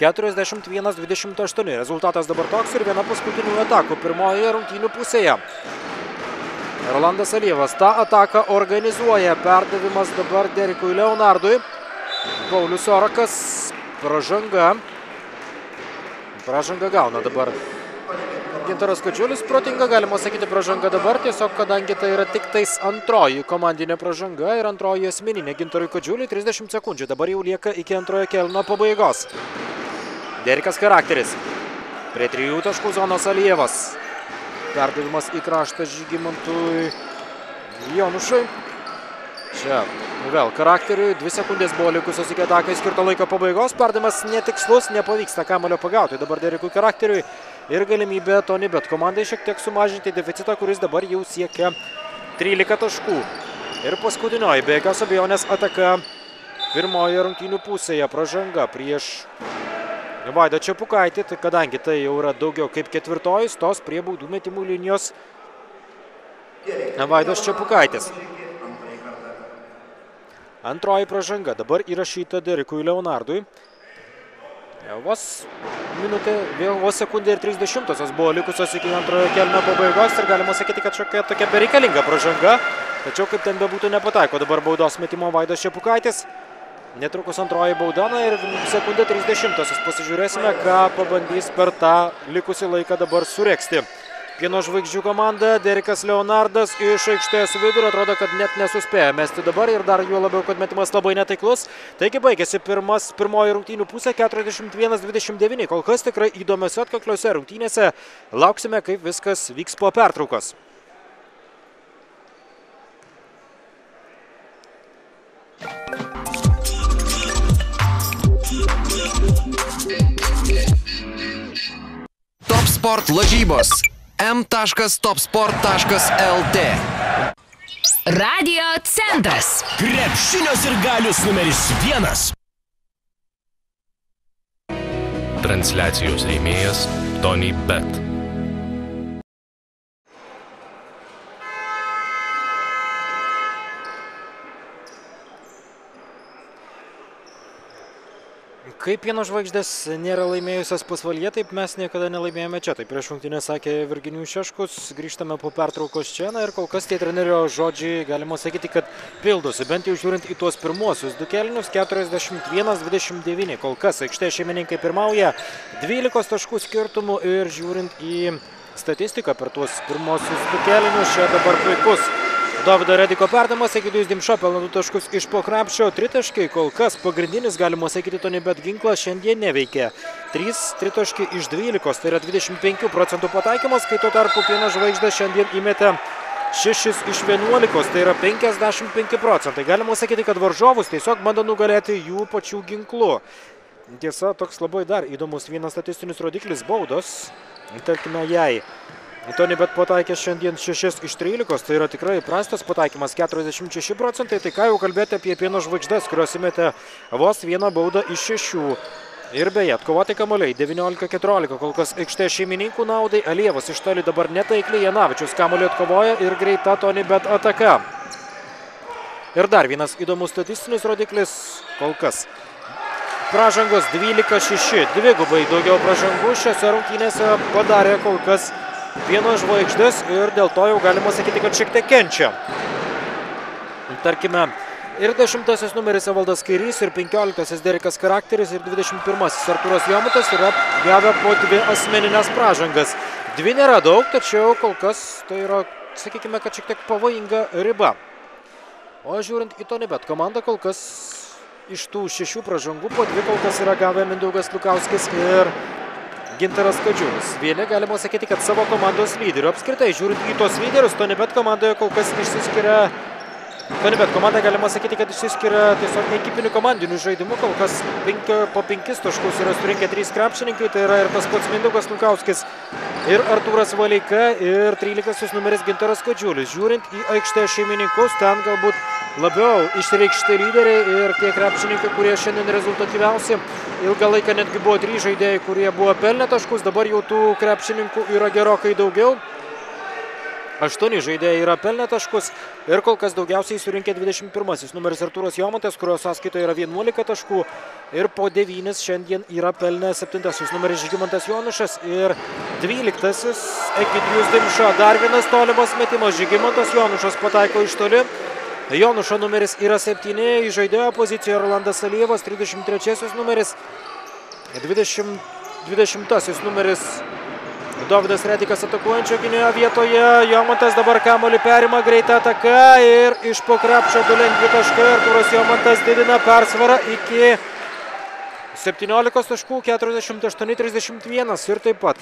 Speaker 1: 41-28. Rezultatas dabar toks ir viena paskutinių atakų pirmojoje rungtynių pusėje. Rolandas Alijevas tą ataką organizuoja. Perdavimas dabar Derikui Leonardui. Paulius Orakas. Pražanga. Pražanga gauna dabar Gintaras Kadžiulis. Protinga, galima sakyti, pražanga dabar. Tiesiog, kadangi tai yra tik tais antroji komandinė pražanga ir antroji asmeninė Gintarui Kadžiuliui. 30 sekundžių. Dabar jau lieka iki antrojo kėlinio pabaigos. Derikas Charakteris. Prie 3 taškų zonos Alijevas. Perdavimas į kraštą Žygimantui Jonušui. Čia vėl Charakteriui. 2 sekundės buvo likusios iki atakai skirto laiko pabaigos. Perdavimas netikslus, nepavyksta kamuolio pagauti. Dabar Derikui Charakteriui ir galimybė Tony Bet komandai šiek tiek sumažinti deficitą, kuris dabar jau siekia 13 taškų. Ir paskutinioji, be jokios abejonės, ataka pirmoje rungtynių pusėje. Pražanga prieš Vaidą Čepukaitį, kadangi tai jau yra daugiau kaip ketvirtoji, stos prie baudų metimų linijos Vaidas Čepukaitis. Antroji pražanga dabar įrašyta Derikui Leonardui. Vos minutė, vos sekundė ir 30 buvo likusios iki antrojo kėlinio pabaigos ir galima sakyti, kad šiokia tokia bereikalinga pražanga. Tačiau kaip ten bebūtų nepataiko dabar baudos metimo Vaidas Čepukaitis. Netrukus antroji bauda ir sekundė 30. Pasižiūrėsime, ką pabandys per tą likusį laiką dabar sureksti. Pieno žvaigždžių komanda, Derikas Leonardas iš aikštės vidurio, atrodo, kad net nesuspėja mesti dabar ir dar juo labiau, kad metimas labai netaiklus. Taigi baigėsi pirmoji rungtynių pusė 41-29. Kol kas tikrai įdomiose atkakliose rungtynėse. Lauksime, kaip viskas vyks po pertraukos.
Speaker 8: Top Sport lažybos. m.topsport.lt.
Speaker 2: Radio centras.
Speaker 3: Krepšinio sirgalius numeris 1.
Speaker 9: Transliacijos rėmėjas Tony Bet.
Speaker 1: Kaip Pieno žvaigždės nėra laimėjusios pasvalyje, taip mes niekada nelaimėjome čia. Tai prieš rungtynę sakė Virginijus Šeškus. Grįžtame po pertraukos čia. Na ir kol kas tie trenerio žodžiai, galima sakyti, kad pildosi. Bent jau žiūrint į tuos pirmuosius du kėlinius, 41-29. Kol kas aikštės šeimininkai pirmauja 12 taškų skirtumų ir žiūrint į statistiką per tuos pirmuosius du kėlinius, čia dabar puikus Dovydo Rediko perdavimas, Egidijus Dimša pelno 2 taškus iš po krepšio, 3 taškai, kol kas pagrindinis, galima sakyti, Tony Bet ginklas šiandien neveikia. 3 taškai iš 12, tai yra 25 procentų pataikymas, kai tuo tarpu Pieno žvaigždė šiandien įmetė 6 iš 11, tai yra 55 procentai. Galima sakyti, kad varžovus tiesiog bando nugalėti jų pačių ginklu. Tiesa, toks labai dar įdomus vienas statistinis rodiklis baudos, tarkime jai. Tony Bet pataikė šiandien 6 iš 13, tai yra tikrai prastas pataikymas, 46 procentai, tai ką jau kalbėti apie Pieno žvaigždės, kurios įmetė vos vieną baudą iš 6. Ir beje, atkovoti kamuoliai 19-14, kol kas aikštės šeimininkų naudai, Alijevas iš toli dabar netaikliai, Janavičius kamuolį atkovoja ir greita Tony Bet ataka. Ir dar vienas įdomus statistinis rodiklis, kol kas. Pražangos 12-6, dvigubai daugiau pražangų šiose rungtynėse padarė kol kas Pieno žvaigždės ir dėl to jau galima sakyti, kad šiek tiek kenčia. Tarkime, ir 10 numeris Evaldas Kairys, ir 15 Derikas Charakteris, ir 21 Artūras Jomutas yra gavę po 2 asmeninės pražangas. 2 nėra daug, tačiau kol kas tai yra, sakykime, kad šiek tiek pavojinga riba. O žiūrint į Tony Bet komandą, kol kas iš tų 6 pražangų po 2 kol kas yra gavę Mindaugas Lukauskis ir Gintaras Kadžiulis. Vieni galima sakyti, kad savo komandos lyderių. Apskritai, žiūrint į tos lyderius, Tony Bet komandoje kol kas išsiskiria TonyBet komanda galima sakyti, kad išsiskiria tiesiog ekipinių komandinių žaidimų. Kol kas po 5 taškus yra surinkę 3 krepšininkai. Tai yra ir tas pats Mindaugas Lukauskis ir Artūras Valeika ir 13 numeris Gintaras Kadžiulis. Žiūrint į aikštę šeimininkus, ten galbūt labiau išreikšti lyderiai ir tie krepšininkai, kurie šiandien rezultatyviausi. Ilgą laiką netgi buvo 3 žaidėjai, kurie buvo pelnę taškus. Dabar jau tų krepšininkų yra gerokai daugiau. 8 žaidėjai yra pelnę taškus ir kol kas daugiausiai surinkė 21 numeris Artūras Jomantas, kurio sąskaitoje yra 11 taškų ir po 9 šiandien yra pelnę 7 numeris Žygimantas Jonušas ir 12 Egidijus Dimša. Dar vienas tolimas metimas, Žygimantas Jonušas pataiko iš toli. Jonušo numeris yra 7, į žaidėjo pozicijoje Rolandas Alijevas, 33 numeris, 20 numeris Dovydas Redikas atakuojančio gynėjo vietoje. Jomantas dabar kamuolį perima, greita ataka ir iš po krepšio du lengvi taškai. Artūras Jomantas didina persvarą iki 17 taškų, 48-31 ir taip pat.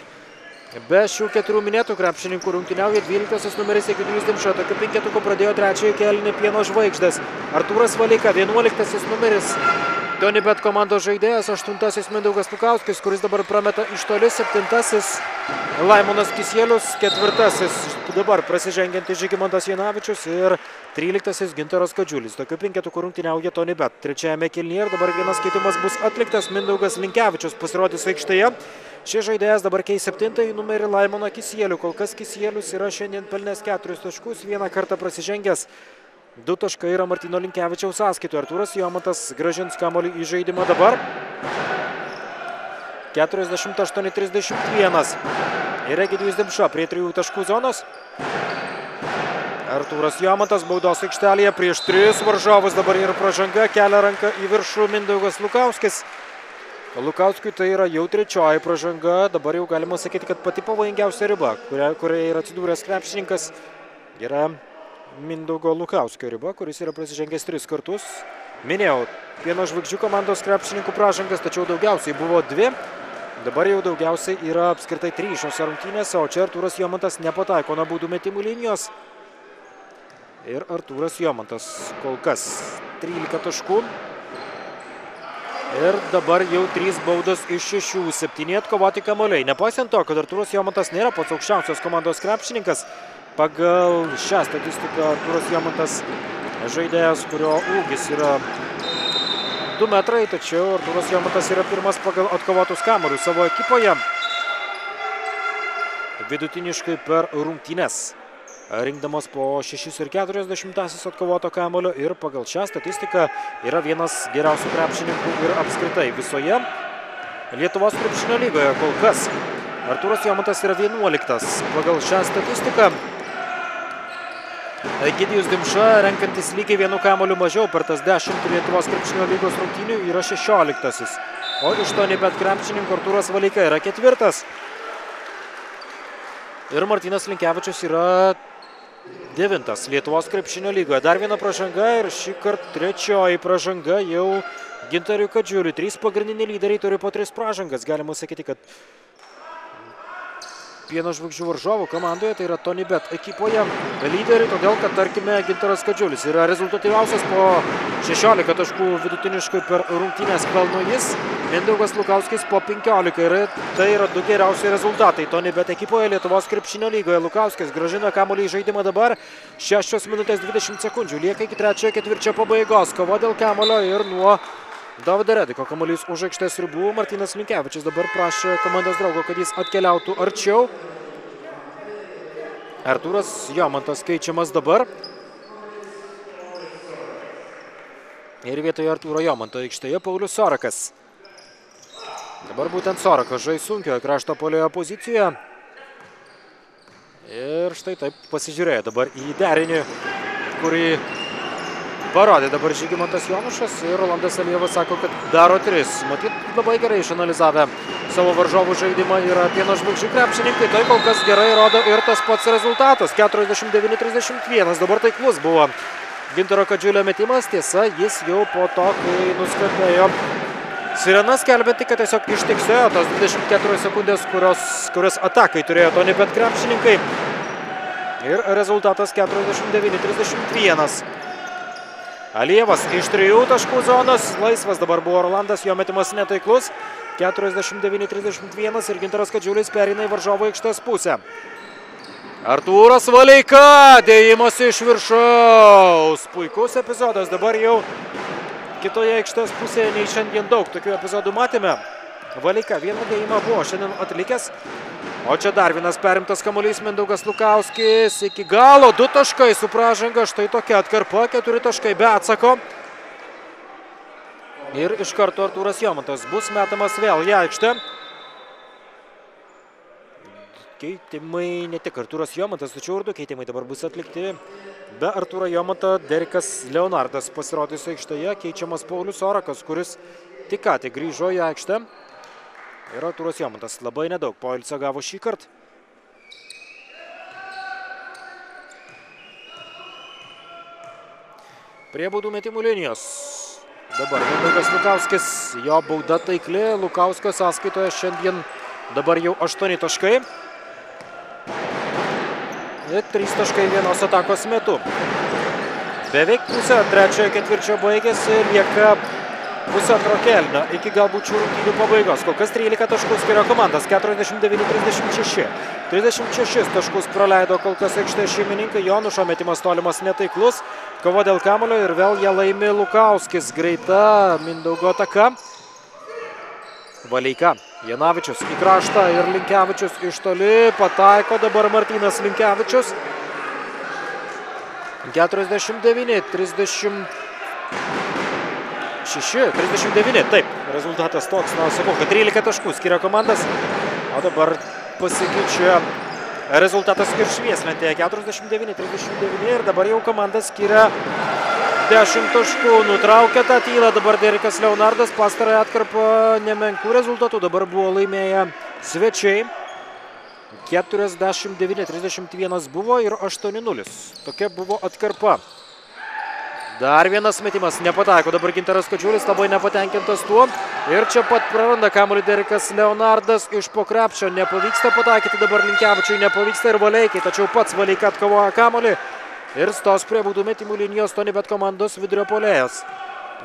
Speaker 1: Be šių 4 minėtų krepšininkų rungtyniauja 12 numeris Egidijus Dimša. Tokiu penketuku pradėjo trečiąjį kėlinį Pieno žvaigždės. Artūras Valeika, 11 numeris TonyBet komandos žaidėjas, 8 Mindaugas Lukauskis, kuris dabar prameta iš toli, 7 Laimonas Kisielius, 4 dabar prasižengiantis Žygimantas Janavičius ir 13 Gintaras Kadžiulis. Tokiu penketuku rungtyniauja TonyBet. Trečiajame kėlinyje ir dabar vienas keitimas bus atliktas. Mindaugas Linkevičius pasirodys aikštėje. Šis žaidėjas dabar keis 7 numerį Laimoną Kisielių. Kol kas Kisielius yra šiandien pelnęs 4 taškus, vieną kartą prasižengęs. 2 taškai yra Martyno Linkevičiaus sąskaitoje. Artūras Jomantas gražins kamuolį į žaidimą dabar. 48-31. Ir Egidijus Dimša prie 3 taškų zonos. Artūras Jomantas baudos aikštelėje prieš 3 varžovus. Dabar yra pražanga, kelia ranką į viršų Mindaugas Lukauskis. Lukauskui tai yra jau 3 pražanga. Dabar jau galima sakyti, kad pati pavojingiausia riba, kurioje yra atsidūręs krepšininkas, yra Mindaugo Lukauskio riba, kuris yra prasižengęs 3 kartus. Minėjau, Pieno žvaigždžių komandos krepšininkų pražangas, tačiau daugiausiai buvo 2. Dabar jau daugiausiai yra apskritai 3 šiose rungtynėse, o čia Artūras Jomantas nepataiko nuo baudų metimų linijos. Ir Artūras Jomantas kol kas 13 taškų. Ir dabar jau 3 baudos iš 6, 7 atkovoti kamuoliai. Nepaisant to, kad Artūras Jomantas nėra pats aukščiausios komandos krepšininkas, pagal šią statistiką Artūras Jomantas žaidėjas, kurio ūgis yra 2 metrai, tačiau Artūras Jomantas yra pirmas pagal atkovotus kamuolius savo ekipoje. Vidutiniškai per rungtynes, rinkdamas po 6,4 atkovoto kamuolio ir pagal šią statistiką yra vienas geriausių krepšininkų ir apskritai visoje Lietuvos krepšinio lygoje kol kas. Artūras Jomantas yra 11 pagal šią statistiką. Egidijus Dimša, renkantis lygiai 1 kamuoliu mažiau per tas 10 Lietuvos krepšinio lygos rungtynių, yra 16. O iš TonyBet krepšininkų Artūras Valeika yra 4. Ir Martynas Linkevičius yra 9 Lietuvos krepšinio lygoje. Dar viena pražanga ir šį kartą 3 pražanga jau Gintarui Kadžiuliui. 3 pagrindiniai lyderiai turi po 3 pražangas. Galima sakyti, kad Pieno žvaigždžių varžovų komandoje, tai yra TonyBet ekipoje lyderiai, todėl kad, tarkime, Gintaras Kadžiulis yra rezultatyviausias po 16 taškų vidutiniškai per rungtynės pelno jis. Mindaugas Lukauskis po 15 ir tai yra 2 geriausiai rezultatai TonyBet ekipoje Lietuvos krepšinio lygoje. Lukauskis grąžina kamuolį į žaidimą dabar. 6 minutės 20 sekundžių lieka iki 3 ketvirčio pabaigos. Kova dėl kamuolio ir nuo Dovydo Rediko kamuolys už aikštės ribų. Martynas Linkevičius dabar prašė komandos draugo, kad jis atkeliautų arčiau. Artūras Jomantas keičiamas dabar. Ir vietoje Artūro Jomanto aikštėje Paulius Sorakas. Dabar būtent Sorakas žais sunkioje krašto puolėjo pozicijoje. Ir štai taip pasižiūrėjo dabar į derinį, kurį parodė dabar Žygimantas Jonušas ir Rolandas Alijevas sako, kad daro 3. Matyt, labai gerai išanalizavę savo varžovų žaidimą yra Pieno žvaigždžių krepšininkai. Tai kol kas gerai rodo ir tas pats rezultatas. 49-31. Dabar taiklus buvo Gintaro Kadžiulio metimas. Tiesa, jis jau po to, kai nuskambėjo sirena skelbianti, kad tiesiog ištiksėjo tos 24 sekundės, kurios atakai turėjo TonyBet krepšininkai. Ir rezultatas 49-31. Alievas iš 3 taškų zonos. Laisvas dabar buvo Rolandas, jo metimas netaiklus. 49-31 ir Gintaras Kadžiulis perina į varžovo aikštės pusę. Artūras Valeika, dėjimas iš viršaus. Puikus epizodas, dabar jau kitoje aikštės pusėje nei šiandien daug tokių epizodų matėme. Valeika vieną dėjimą buvo šiandien atlikęs. O čia dar vienas perimtas kamuolys, Mindaugas Lukauskis iki galo, 2 taškai su pražanga, štai tokia atkarpa, 4 taškai be atsako. Ir iš karto Artūras Jomantas bus metamas vėl į aikštę. Keitimai, ne tik Artūras Jomantas, tačiau ir 2 keitimai dabar bus atlikti. Be Artūro Jomanto Derikas Leonardas pasirodys aikštėje, keičiamas Paulius Orakas, kuris tik ką tik grįžo į aikštę. Ir Artūras Jomantas labai nedaug poilsio gavo šį kartą. Prie baudų metimų linijos. Dabar Mindaugas Lukauskis, jo bauda taikli. Lukauskio sąskaitoje šiandien dabar jau 8 taškai. Ir 3 taškai vienos atakos metu. Beveik pusę trečiojo ketvirčio baigėsi, lieka pusantro kėlinio iki galbūt šių rungtynių pabaigos. Kol kas 13 taškų skiria komandas, 49-36. 36 taškus praleido kol kas aikštės šeimininkai. Jonušo metimas tolimas netaiklus. Kova dėl kamuolio ir vėl ją laimi Lukauskis. Greita Mindaugo ataka. Valeika, Janavičius į kraštą ir Linkevičius iš toli. Pataiko dabar Martynas Linkevičius. 39, taip, rezultatas toks, na, sakau, kad 13 taškų skiria komandas, o dabar pasikeičia rezultatas ir švieslentėje, 49-39 ir dabar jau komandas skiria 10 taškų, nutraukia tą tylą, dabar Derikas Leonardas, pastarąją atkarpą nemenkų rezultatų, dabar buvo laimėję svečiai, 49-31 buvo ir 8-0, tokia buvo atkarpa. Dar vienas metimas, nepataiko dabar Gintaras Kadžiulis, labai nepatenkintas tuo. Ir čia pat praranda kamuolį Derikas Leonardas iš po krepšio. Nepavyksta pataikyti dabar Linkevičiui, nepavyksta ir Valeikai, tačiau pats Valeika atkovoja kamuolį. Ir stos prie baudų metimų linijos TonyBet komandos vidurio puolėjas.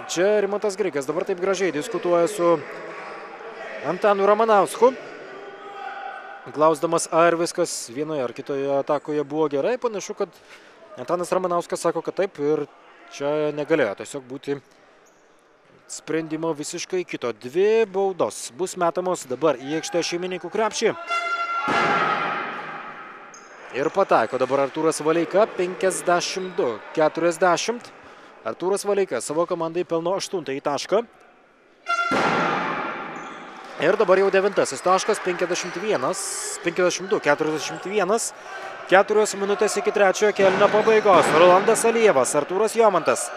Speaker 1: Čia Rimantas Grigas dabar taip gražiai diskutuoja su Antanu Ramanausku. Klausdamas, ar viskas vienoje ar kitoje atakoje buvo gerai, panašu, kad Antanas Ramanauskas sako, kad taip ir čia negalėjo tiesiog būti sprendimo visiškai kito. 2 baudos bus metamos dabar į aikštę šeimininkų krepšį. Ir pataiko dabar Artūras Valeika, 52-40. Artūras Valeika savo komandai pelno 8 tašką. Ir dabar jau 9 taškas, 52-41. 4 minutės iki trečiojo kėlinio pabaigos. Rolandas Alievas, Artūras Jomantas.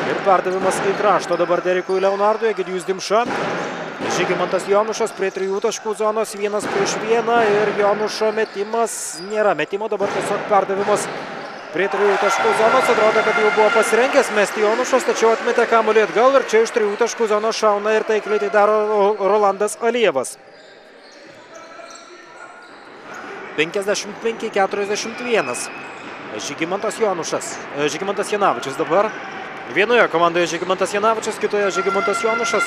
Speaker 1: Ir perdavimas į krašto dabar Derikui Leonardui, Egidijus Dimša. Žygimantas Jonušas prie 3 taškų zonos, 1 prieš 1 ir Jonušo metimas. Nėra metimo, dabar tiesiog perdavimas prie 3 taškų zonos. Atrodo, kad jau buvo pasirengęs mesti Jonušas, tačiau atmetė kamuolį atgal ir čia iš 3 taškų zonos šauna ir taikliai tai daro Rolandas Alievas. 55-41. Žygimantas Janavičius dabar. Vienoje komandoje Žygimantas Janavičius, kitoje Žygimantas Jonušas.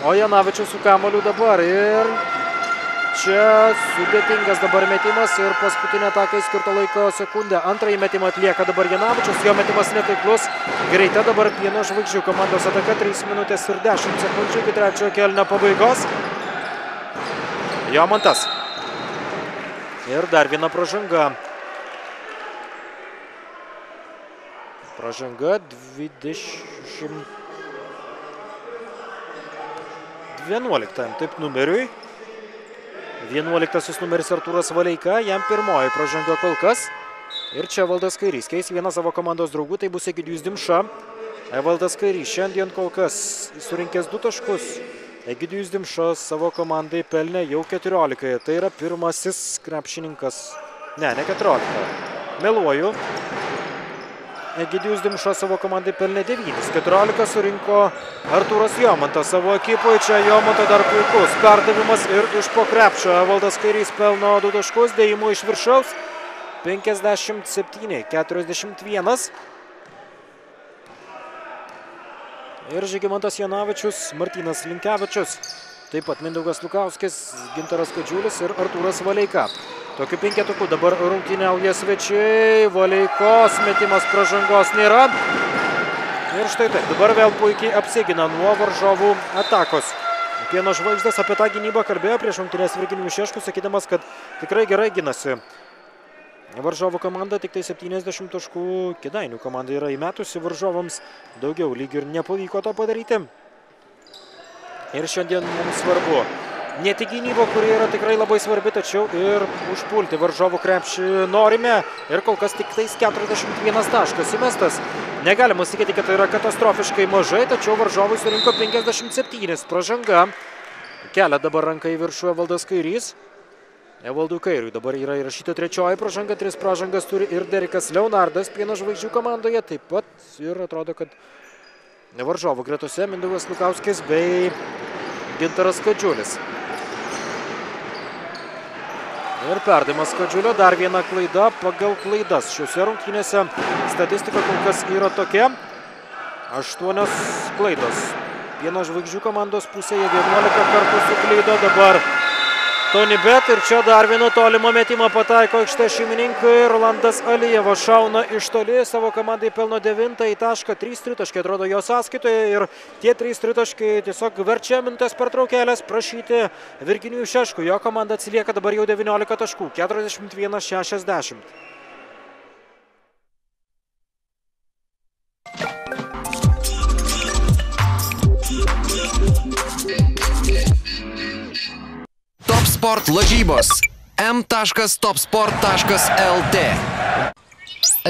Speaker 1: O Janavičius su kamuoliu dabar. Ir čia sudėtingas dabar metimas ir paskutinė atakai skirto laiko sekundę. Antrąjį metimą atlieka dabar Janavičius, jo metimas netaiklus. Greita dabar Pieno žvaigždžių komandos ataka, 3 minutės ir 10 sekundžių iki trečiojo kėlinio pabaigos. Jomantas. Ir dar viena pražanga. Pražanga 11 taip numeriui. 11 numeris Artūras Valeika, jam pirmoji pražanga kol kas. Ir čia Evaldas Kairys keis vieną savo komandos draugų, tai bus Egidijus Dimša. Evaldas Kairys šiandien kol kas surinkęs 2 taškus. Egidijus Dimša savo komandai pelnė jau 14. Tai yra pirmasis krepšininkas. Ne 14. Meluoju. Egidijus Dimša savo komandai pelnė 9. 14 surinko Artūras Jomantas savo ekipoje. Čia Jomanto dar puikus perdavimas ir iš po krepšio. Evaldas Kairys pelno 2 taškus, dėjimų iš viršaus. 57-41. ir Žygimantas Janavičius, Martynas Linkevičius. Taip pat Mindaugas Lukauskis, Gintaras Kadžiulis ir Artūras Valeika. Tokiu penketuku dabar rungtyniauja svečiai. Valeikos metimas pražangos nėra. Ir štai taip, dabar vėl puikiai apsigina nuo varžovų atakos. Pieno žvaigždės apie tą gynybą kalbėjo prieš rungtynės Virginijus Šeškus, sakydamas, kad tikrai gerai ginasi. Varžovų komanda tik tai 70 taškų, Kėdainių komanda yra įmetusi varžovams. Daugiau lyg ir nepavyko to padaryti. Ir šiandien mums svarbu ne tik gynyba, kuri yra tikrai labai svarbi, tačiau ir užpulti varžovų krepšį norime. Ir kol kas tik tais 41 taškas įmestas. Negalima sakyti, kad tai yra katastrofiškai mažai, tačiau varžovai surinko 57. Pražanga. Kelia dabar ranką į viršų Evaldas Kairys. Evaldui Kairiui dabar yra įrašyta 3 pražanga, 3 pražangas turi ir Derikas Leonardas Pieno žvaigždžių komandoje. Taip pat ir atrodo, kad varžovų gretose Mindaugas Lukauskis bei Gintaras Kadžiulis. Ir perdavimas Kadžiulio, dar viena klaida pagal klaidas. Šiuose rungtynėse statistika kol kas yra tokia. 8 klaidos. Pieno žvaigždžių komandos pusėje 11 kartų suklydo dabar Tony Bet. Ir čia dar vieno tolimo metimą pataiko aikštės šeimininkai. Rolandas Alijevas šauna iš toli, savo komandai pelno 9 tašką, 3 tritaškai atrodo jo sąskaitoje. Ir tie 3 tritaškai tiesiog verčia minutės pertraukėlės prašyti Virginijų Šeškų. Jo komanda atsilieka dabar jau 19 taškų, 41-60.
Speaker 8: Top Sport lažybos. m.topsport.lt.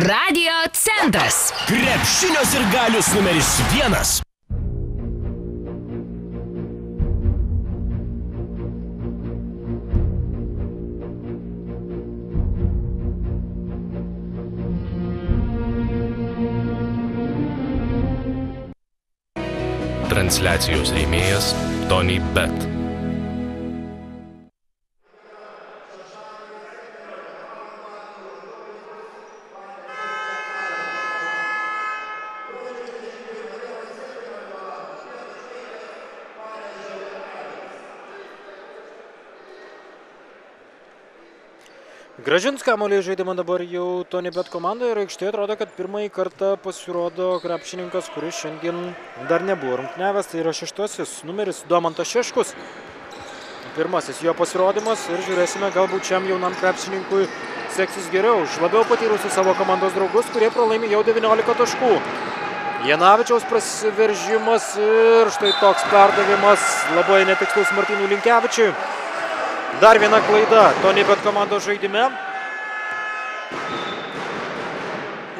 Speaker 2: Radio centras.
Speaker 3: Krepšinio sirgalius numeris 1.
Speaker 9: Transliacijos rėmėjas Tony Bet.
Speaker 1: Grąžins kamuolį žaidimą dabar jau Tony Bet komanda ir aikštėje atrodo, kad pirmąjį kartą pasirodo krepšininkas, kuris šiandien dar nebuvo rungtyniavęs. Tai yra 6 numeris Domantas Šeškus. Pirmasis jo pasirodymas ir žiūrėsime, galbūt šiam jaunam krepšininkui seksis geriau. Už labiau patyrusių savo komandos draugus, kurie pralaimi jau 19 taškų. Janavičiaus prasiveržimas ir štai toks perdavimas labai netikslus Martynui Linkevičiui. Dar viena klaida Tony Bet komandos žaidime.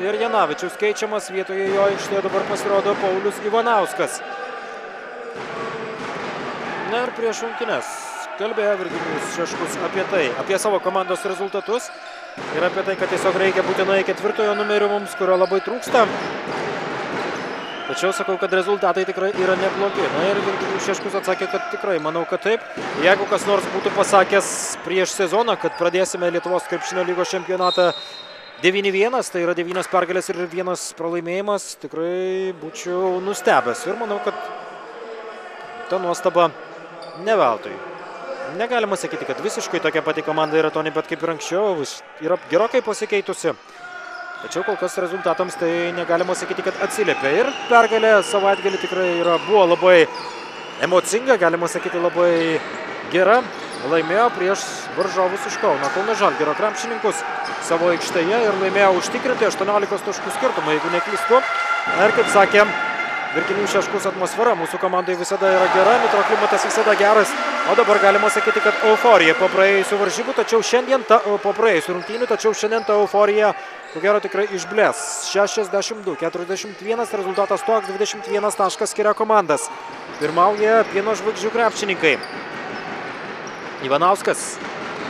Speaker 1: Ir Janavičius keičiamas, vietoje jo aikštėje dabar pasirodo Paulius Ivanauskas. Na ir prieš rungtynes kalbėjo Virginijus Šeškus apie tai, apie savo komandos rezultatus ir apie tai, kad tiesiog reikia būtinai 4 numerio mums, kurio labai trūksta. Tačiau sakau, kad rezultatai tikrai yra neblogi. Na ir Virginijus Šeškus atsakė, kad tikrai manau, kad taip. Jeigu kas nors būtų pasakęs prieš sezoną, kad pradėsime Lietuvos krepšinio lygos čempionatą 9-1, tai yra 9 pergalės ir 1 pralaimėjimas, tikrai būčiau nustebęs. Ir manau, kad ta nuostaba ne veltui. Negalima sakyti, kad visiškai tokia pati komanda yra Tony Bet kaip ir anksčiau, yra gerokai pasikeitusi. Tačiau kol kas rezultatams tai negalima sakyti, kad atsiliepia. Ir pergalė savaitgalį tikrai buvo labai emocinga, galima sakyti labai gera. Laimėjo prieš varžovus iš Kauno Žalgirio krepšininkus savo aikštėje ir laimėjo užtikrinti 18 taškų skirtumą, jeigu neklystu. Ir kaip sakė Virginijus Šeškus, atmosfera mūsų komandai visada yra gera, mikroklimatas visada geras. O dabar galima sakyti, kad euforija po praėjusių varžybų, tačiau šiandien po praėjusių rungtynių, tačiau šiandien ta euforija ko gero tikrai išblės. 62-41 rezultatas toks, 21 taškas skiria komandas. Pirmauja Pieno žvaigždžių krepšininkai. Ivanauskas.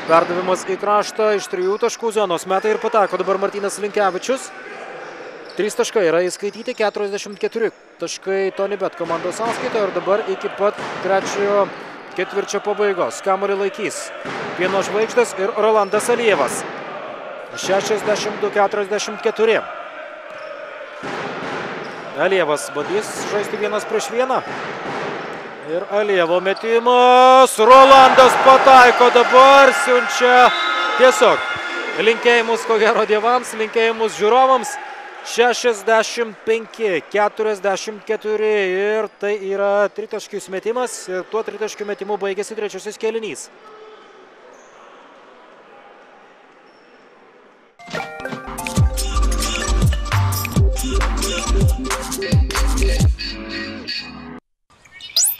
Speaker 1: Perdavimas į kraštą iš 3 taškų zonos. Meta ir patako dabar Martynas Linkevičius. 3 taškai yra įskaityti, 44 taškai Tony Bet komandos sąskaitoje ir dabar iki pat 3 ketvirčio pabaigos. Kamuolį laikys Pieno žvaigždės ir Rolandas Alijevas. 62-44. Alievas bandys žaisti 1-1. Ir Alievo metimas. Rolandas pataiko dabar. Siunčia tiesiog linkėjimus ko gero dievams, linkėjimus žiūrovams. 65-44. Ir tai yra tritaškių metimas. Ir tuo tritaškių metimu baigėsi trečiasis kėlinys.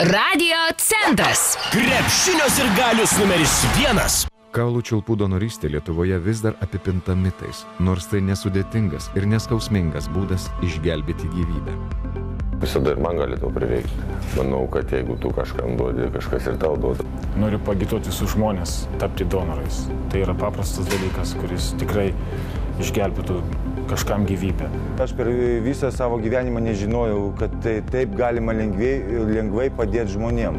Speaker 2: Radio centras.
Speaker 3: Krepšinio sirgalius numeris 1.
Speaker 4: Kaulų čiulpų donorystė Lietuvoje vis dar apipinta mitais, nors tai nesudėtingas ir neskausmingas būdas išgelbėti gyvybę.
Speaker 5: Visada ir man gali to prireikti. Manau, kad jeigu tu kažkam duodi, kažkas ir tau duoda.
Speaker 6: Noriu pagituoti visus žmonės tapti donorais. Tai yra paprastas dalykas, kuris tikrai išgelbėtų kažkam gyvybę.
Speaker 7: Aš per visą savo gyvenimą nežinojau, kad taip galima lengvai padėti žmonėm.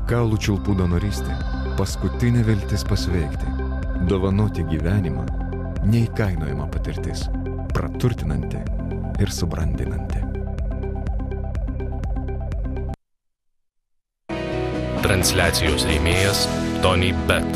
Speaker 4: Kaulų čiulpų donorystė – paskutinė viltis pasveikti. Dovanoti gyvenimą – neįkainojama patirtis, praturtinanti ir subrandinanti.
Speaker 9: Transliacijos rėmėjas Tony Bet.
Speaker 1: –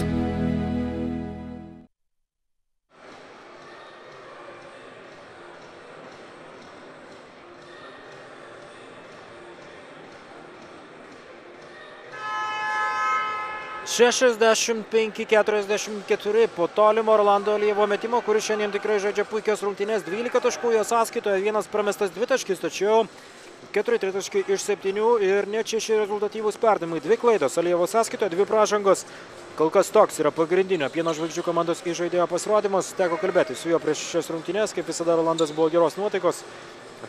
Speaker 1: 65-44 po tolimo Rolando Alievo metimo, kuris šiandien tikrai žaidžia puikias rungtynes. 12 taškų jo sąskaitoje, vienas pramestas dvitaškis, tačiau 4 tritaškiai iš 7 ir net 6 rezultatyvūs perdavimai. 2 klaidos Alievo sąskaitoje, 2 pražangos. Kol kas toks yra pagrindinio Pieno žvaigždžių komandos įžaidėjo pasirodymas. Teko kalbėti su juo prieš šias rungtynes, kaip visada Rolandas buvo geros nuotaikos.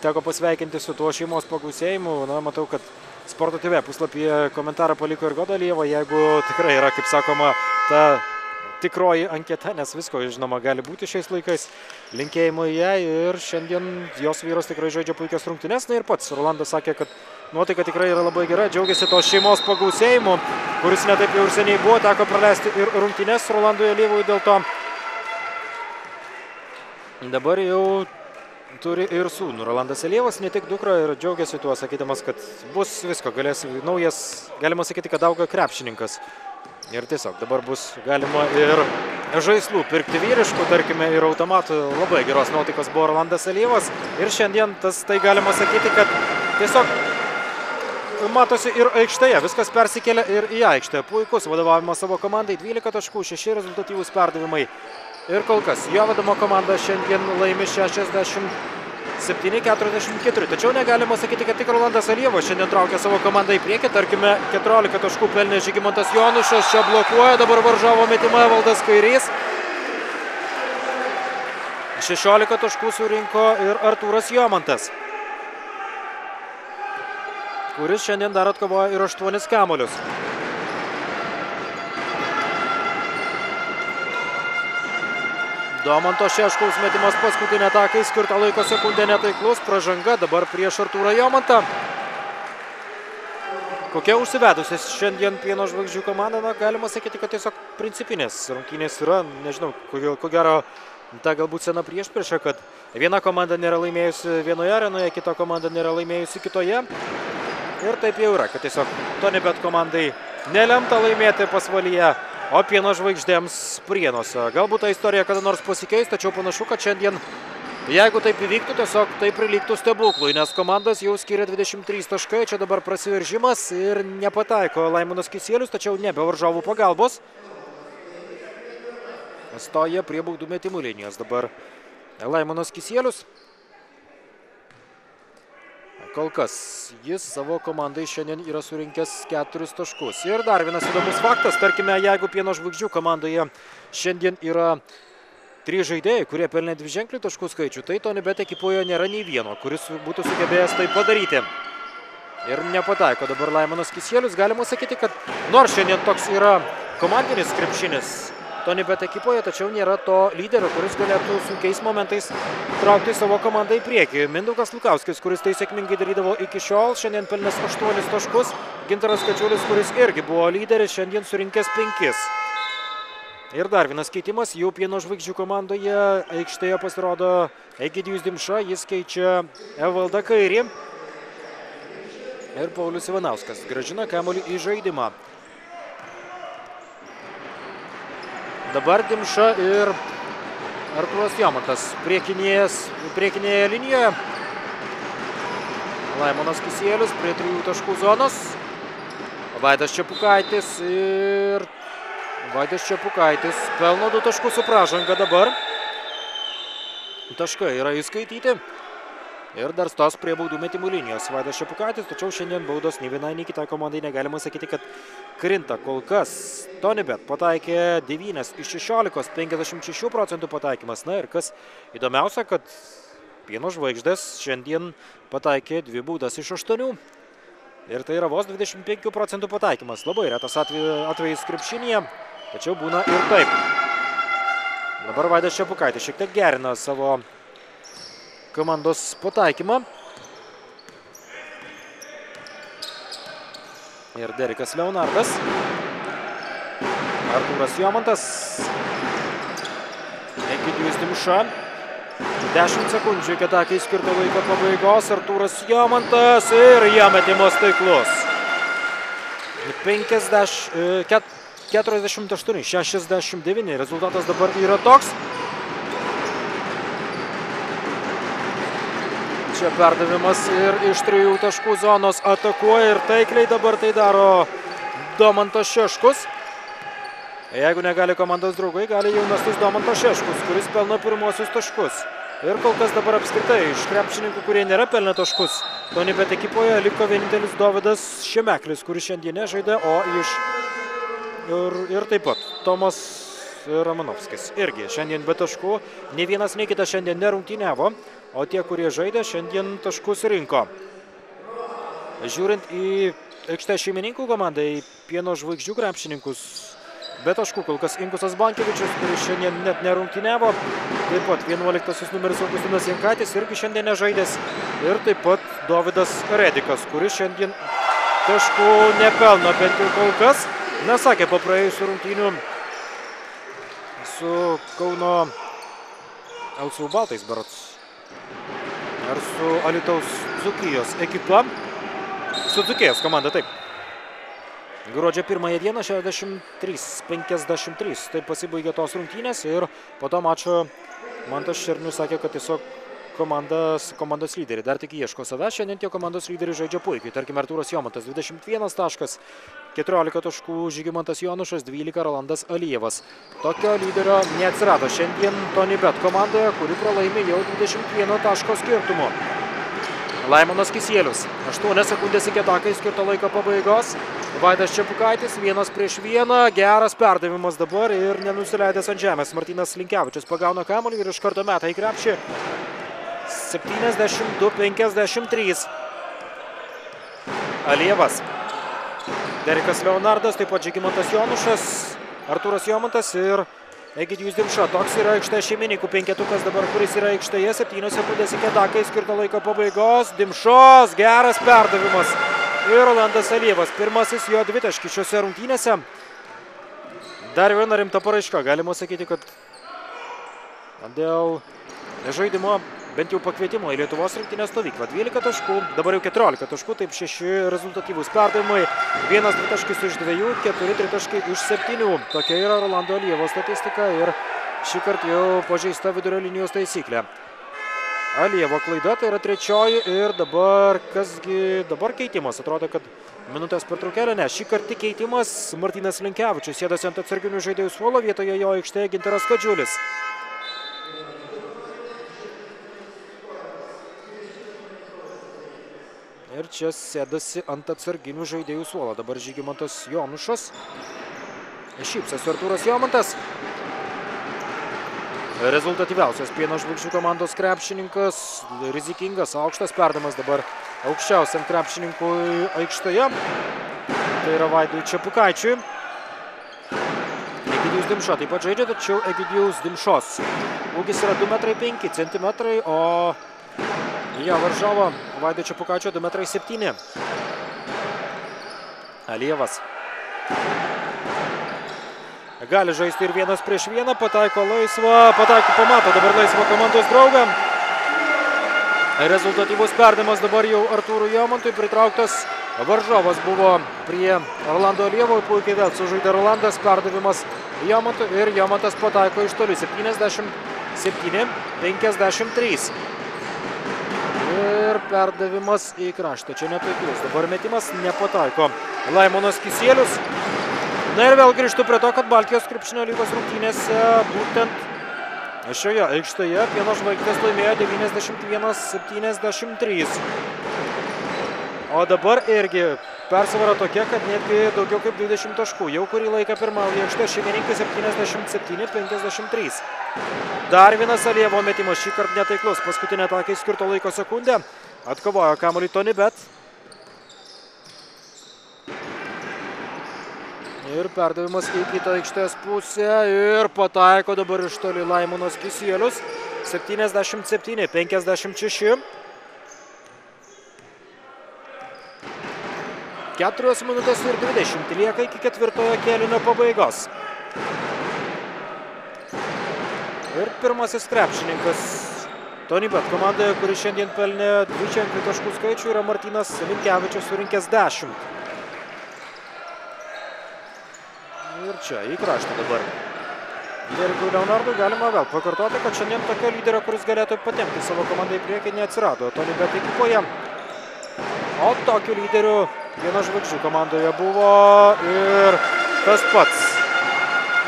Speaker 1: Teko pasveikinti su tuo šeimos pagausėjimu. Na, matau, kad Sporto TV puslapyje komentarą paliko ir Goda Alieva, jeigu tikrai yra, kaip sakoma, ta tikroji anketa, nes visko, žinoma, gali būti šiais laikais. Linkėjimai jai ir šiandien jos vyras tikrai žaidžia puikias rungtynes. Na ir pats Rolandas sakė, kad nuotaika tikrai yra labai gera, džiaugiasi to šeimos pagausėjimu, kuris netaip jau ir seniai buvo, teko praleisti ir rungtynes Rolandui Alievui dėl to. Dabar jau turi ir sūnų. Rolandas Alievas, ne tik dukra, ir džiaugiasi tuo, sakydamas, kad bus visko, galės naujas, galima sakyti, kad auga krepšininkas. Ir tiesiog dabar bus galima ir žaislų pirkti vyriškų, tarkime, ir automatų. Labai geros nuotaikos buvo Rolandas Alievas. Ir šiandien tai galima sakyti, kad tiesiog matosi ir aikštėje. Viskas persikėlė ir į aikštę. Puikus vadovavimas savo komandai. 12 taškų, 6 rezultatyvūs perdavimai. Ir kol kas jo vedama komanda šiandien laimi 67-44. Tačiau negalima sakyti, kad tik Rolandas Alievas šiandien traukia savo komandą į priekį. Tarkime, 14 taškų pelnė Žygimantas Jonušas. Čia blokuoja dabar varžovo metimą Evaldas Kairys. 16 taškų surinko ir Artūras Jomantas, kuris šiandien dar atkovoja ir 8 kamuolius. Domanto Šeškaus metimas paskutinė atakai, skirta laiko sekundė netaiklus, pražanga dabar prieš Artūrą Jomantą. Kokia užsivedusi šiandien Pieno žvaigždžių komanda, na, galima sakyti, kad tiesiog principinės rungtynės yra, nežinau, ko gero, ta galbūt sena priešprieša, kad viena komanda nėra laimėjusi vienoje arenoje, kita komanda nėra laimėjusi kitoje. Ir taip jau yra, kad tiesiog Tony Bet komandai nelemta laimėti pasvalyje, o Pieno žvaigždėms Prienuose. Galbūt ta istorija kada nors pasikeis, tačiau panašu, kad šiandien, jeigu taip įvyktų, tiesiog tai prilygtų stebuklui, nes komandas jau skiria 23 taškai, čia dabar prasiveržimas ir nepataiko Laimonas Kisielius, tačiau ne be varžovų pagalbos. Stoja prie baudų metimų linijos dabar Laimonas Kisielius. Kol kas jis savo komandai šiandien yra surinkęs 4 taškus. Ir dar vienas įdomus faktas, tarkime, jeigu Pieno žvaigždžių komandoje šiandien yra 3 žaidėjai, kurie pelnė dviženklį taškų skaičių, tai Tony Bet ekipoje nėra nei vieno, kuris būtų sugebėjęs tai padaryti. Ir nepataiko dabar Laimonas Kisielius. Galima sakyti, kad nors šiandien toks yra komandinis krepšinis Tony Bet ekipoje, tačiau nėra to lyderio, kuris galėtų sunkiais momentais traukti savo komandą į priekį. Mindaugas Lukauskis, kuris tai sėkmingai darydavo iki šiol, šiandien pelnęs 8 taškus. Gintaras Kačiulis, kuris irgi buvo lyderis, šiandien surinkęs 5. Ir dar vienas keitimas, jau Pieno žvaigždžių komandoje aikštėje pasirodo Egidijus Dimša, jis keičia Evaldą Kairį. Ir Paulius Ivanauskas grąžina kamuolį į žaidimą. Dabar Dimša ir Artūras Jomantas priekinėje linijoje. Laimonas Kisielius prie 3 taškų zonos. Vaidas Čepukaitis ir Vaidas Čepukaitis pelno 2 taškus su pražanga dabar. Taškai yra įskaityti. Ir dar stos prie baudų metimų linijos Vaidas Čepukaitis, tačiau šiandien baudos nei vienai, nei kitai komandai negalima sakyti, kad krinta. Kol kas TonyBet pataikė 9 iš 16, 56% pataikymas. Na ir kas įdomiausia, kad Pieno žvaigždės šiandien pataikė 2 baudas iš 8. Ir tai yra vos 25% pataikymas. Labai retas atvejis krepšinėje, tačiau būna ir taip. Dabar Vaidas Čepukaitis šiek tiek gerina savo komandos pataikymą. Ir Derikas Leonardas. Artūras Jomantas. Egidijus Dimša. 10 sekundžių iki atakai skirto laiko pabaigos. Artūras Jomantas ir jam metimas taiklus. 48-69. Rezultatas dabar yra toks. Čia perdavimas ir iš 3 taškų zonos atakuoja ir taikliai dabar tai daro Domantas Šeškus. Jeigu negali komandos draugai, gali jaunasis Domantas Šeškus, kuris pelno pirmosius taškus. Ir kol kas dabar apskritai iš krepšininkų, kurie nėra pelnę taškus, TonyBet ekipoje liko vienintelis Dovydas Šemeklis, kuris šiandien nežaidė, o ir taip pat Tomas Ramanovskis irgi šiandien be taškų. Nei vienas, nei kitas šiandien nerungtyniavo, o tie, kurie žaidė, šiandien taškus rinko. Žiūrint į aikštę šeimininkų komandą, į Pieno žvaigždžių krepšininkus, be taškų kol kas Ingusas Bankevičius, kuris šiandien net nerungtyniavo. Taip pat 11 numeris Augustinas Jankaitis irgi šiandien nežaidęs. Ir taip pat Dovydas Redikas, kuris šiandien taškų nepelno, bent jau kol kas. Nesakė po praėjusių rungtynių su Kauno Elsvų Baltais berods. Ar su Alytaus Dzūkijos ekipa. Su Dzūkijos komanda, taip. Gruodžio 1 dieną 63-53. Taip pasibaigė tos rungtynės ir po to mačo Mantas Černius sakė, kad tiesiog komandos lyderiai dar tik ieško savęs. Šiandien tie komandos lyderiai žaidžia puikiai. Tarkime, Artūras Jomantas 21 taškas, 14 taškų Žygimantas Jonušas, 12 Rolandas Alijevas. Tokio lyderio neatsirado šiandien TonyBet komandoje, kuri pralaimė jau 21 taško skirtumu. Laimonas Kisielius, 8 sekundės iki atakai skirto laiko pabaigos. Vaidas Čepukaitis, 1-1, geras perdavimas dabar ir nenusileidęs ant žemės. Martynas Linkevičius pagauna kamuolį ir iš karto meta į krepšį. 72-53. Alijevas. Derikas Leonardas, taip pat Žygimantas Jonušas, Artūras Jomantas ir Egidijus Dimša. Toks yra aikštė šeimininkų penketukas dabar, kuris yra aikštėje. 7 sekundės iki atakai skirto laiko pabaigos. Dimšos, geras perdavimas. Ir Rolandas Alijevas, pirmasis jo dvitaškis šiose rungtynėse. Dar viena rimta paraiška. Galima sakyti, kad dėl žaidimo, bent jau pakvietimo į Lietuvos rinktinės stovyklą. 12 taškų, dabar jau 14 taškų, taip 6 rezultatyvūs perdavimai. 1 dvitaškis iš 2, 4 tritaškai iš 7. Tokia yra Rolando Alijevo statistika ir šį kartą jau pažeista vidurio linijos taisyklė. Alijevo klaida, tai yra 3 ir dabar kasgi, dabar keitimas. Atrodo, kad minutės pertraukėlė, ne. Šį kartą keitimas Martynas Linkevičius sėdasi ant atsarginių žaidėjų suolo, vietoje jo aikštėje Gintaras Kadžiulis. Ir čia sėdasi ant atsarginių žaidėjų suolo. Dabar Žygimantas Jonušas. Šypsasi Artūras Jomantas. Rezultatyviausias Pieno žvaigždžių komandos krepšininkas. Rizikingas, aukštas perdavimas dabar aukščiausiam krepšininkui aikštėje. Tai yra Vaidui Čepukaičiui. Egidijus Dimša taip pat žaidžia, tačiau Egidijus Dimšos ūgis yra 2,5 cm, o jo varžovo Vaido Čepukaičio 2,7 m. Alijevas. gali žaisti ir 1-1, pataiko pamato dabar laisvą komandos draugą. Rezultatyvus perdavimas dabar jau Artūrui Jomantui, pritrauktas varžovas buvo prie Rolando Alievo, puikiai vėl sužaidė Rolandas, perdavimas Jomantui ir Jomantas pataiko iš toli, 77-53. Ir perdavimas į kraštą, čia netaiklus, dabar metimas nepataiko Laimonas Kisielius. Na ir vėl grįžtu prie to, kad Baltijos krepšinio lygos rungtynėse būtent šioje aikštėje Pieno Žvaigždės laimėjo 91-73. O dabar irgi persvara tokia, kad netgi daugiau kaip 20 taškų. Jau kurį laiką pirmauja aikštė šeimininkai 77-53. Dar vienas Alievo metimas, šį kartą netaiklus. Paskutinė atakai skirto laiko sekundę. Atkovojo kamuolį Tony Bet. Ir perdavimas į kitą aikštės pusę. Ir pataiko dabar iš toli Laimonas Kisielius. 77-56. 4 minutės ir 20 lieka iki ketvirtojo kėlinio pabaigos. Ir pirmasis krepšininkas Tony Bet komandoje, kuris šiandien pelnė dviženklį taškų skaičių, yra Martynas Linkevičius surinkęs 10. Ir čia į kraštą dabar. Derikui Leonardui galima vėl pakartoti, kad šiandien tokio lyderio, kuris galėtų patempti savo komandą į priekį, neatsirado Tony Bet ekipoje. O tokiu lyderiu Pieno Žvaigždžių komandoje buvo ir tas pats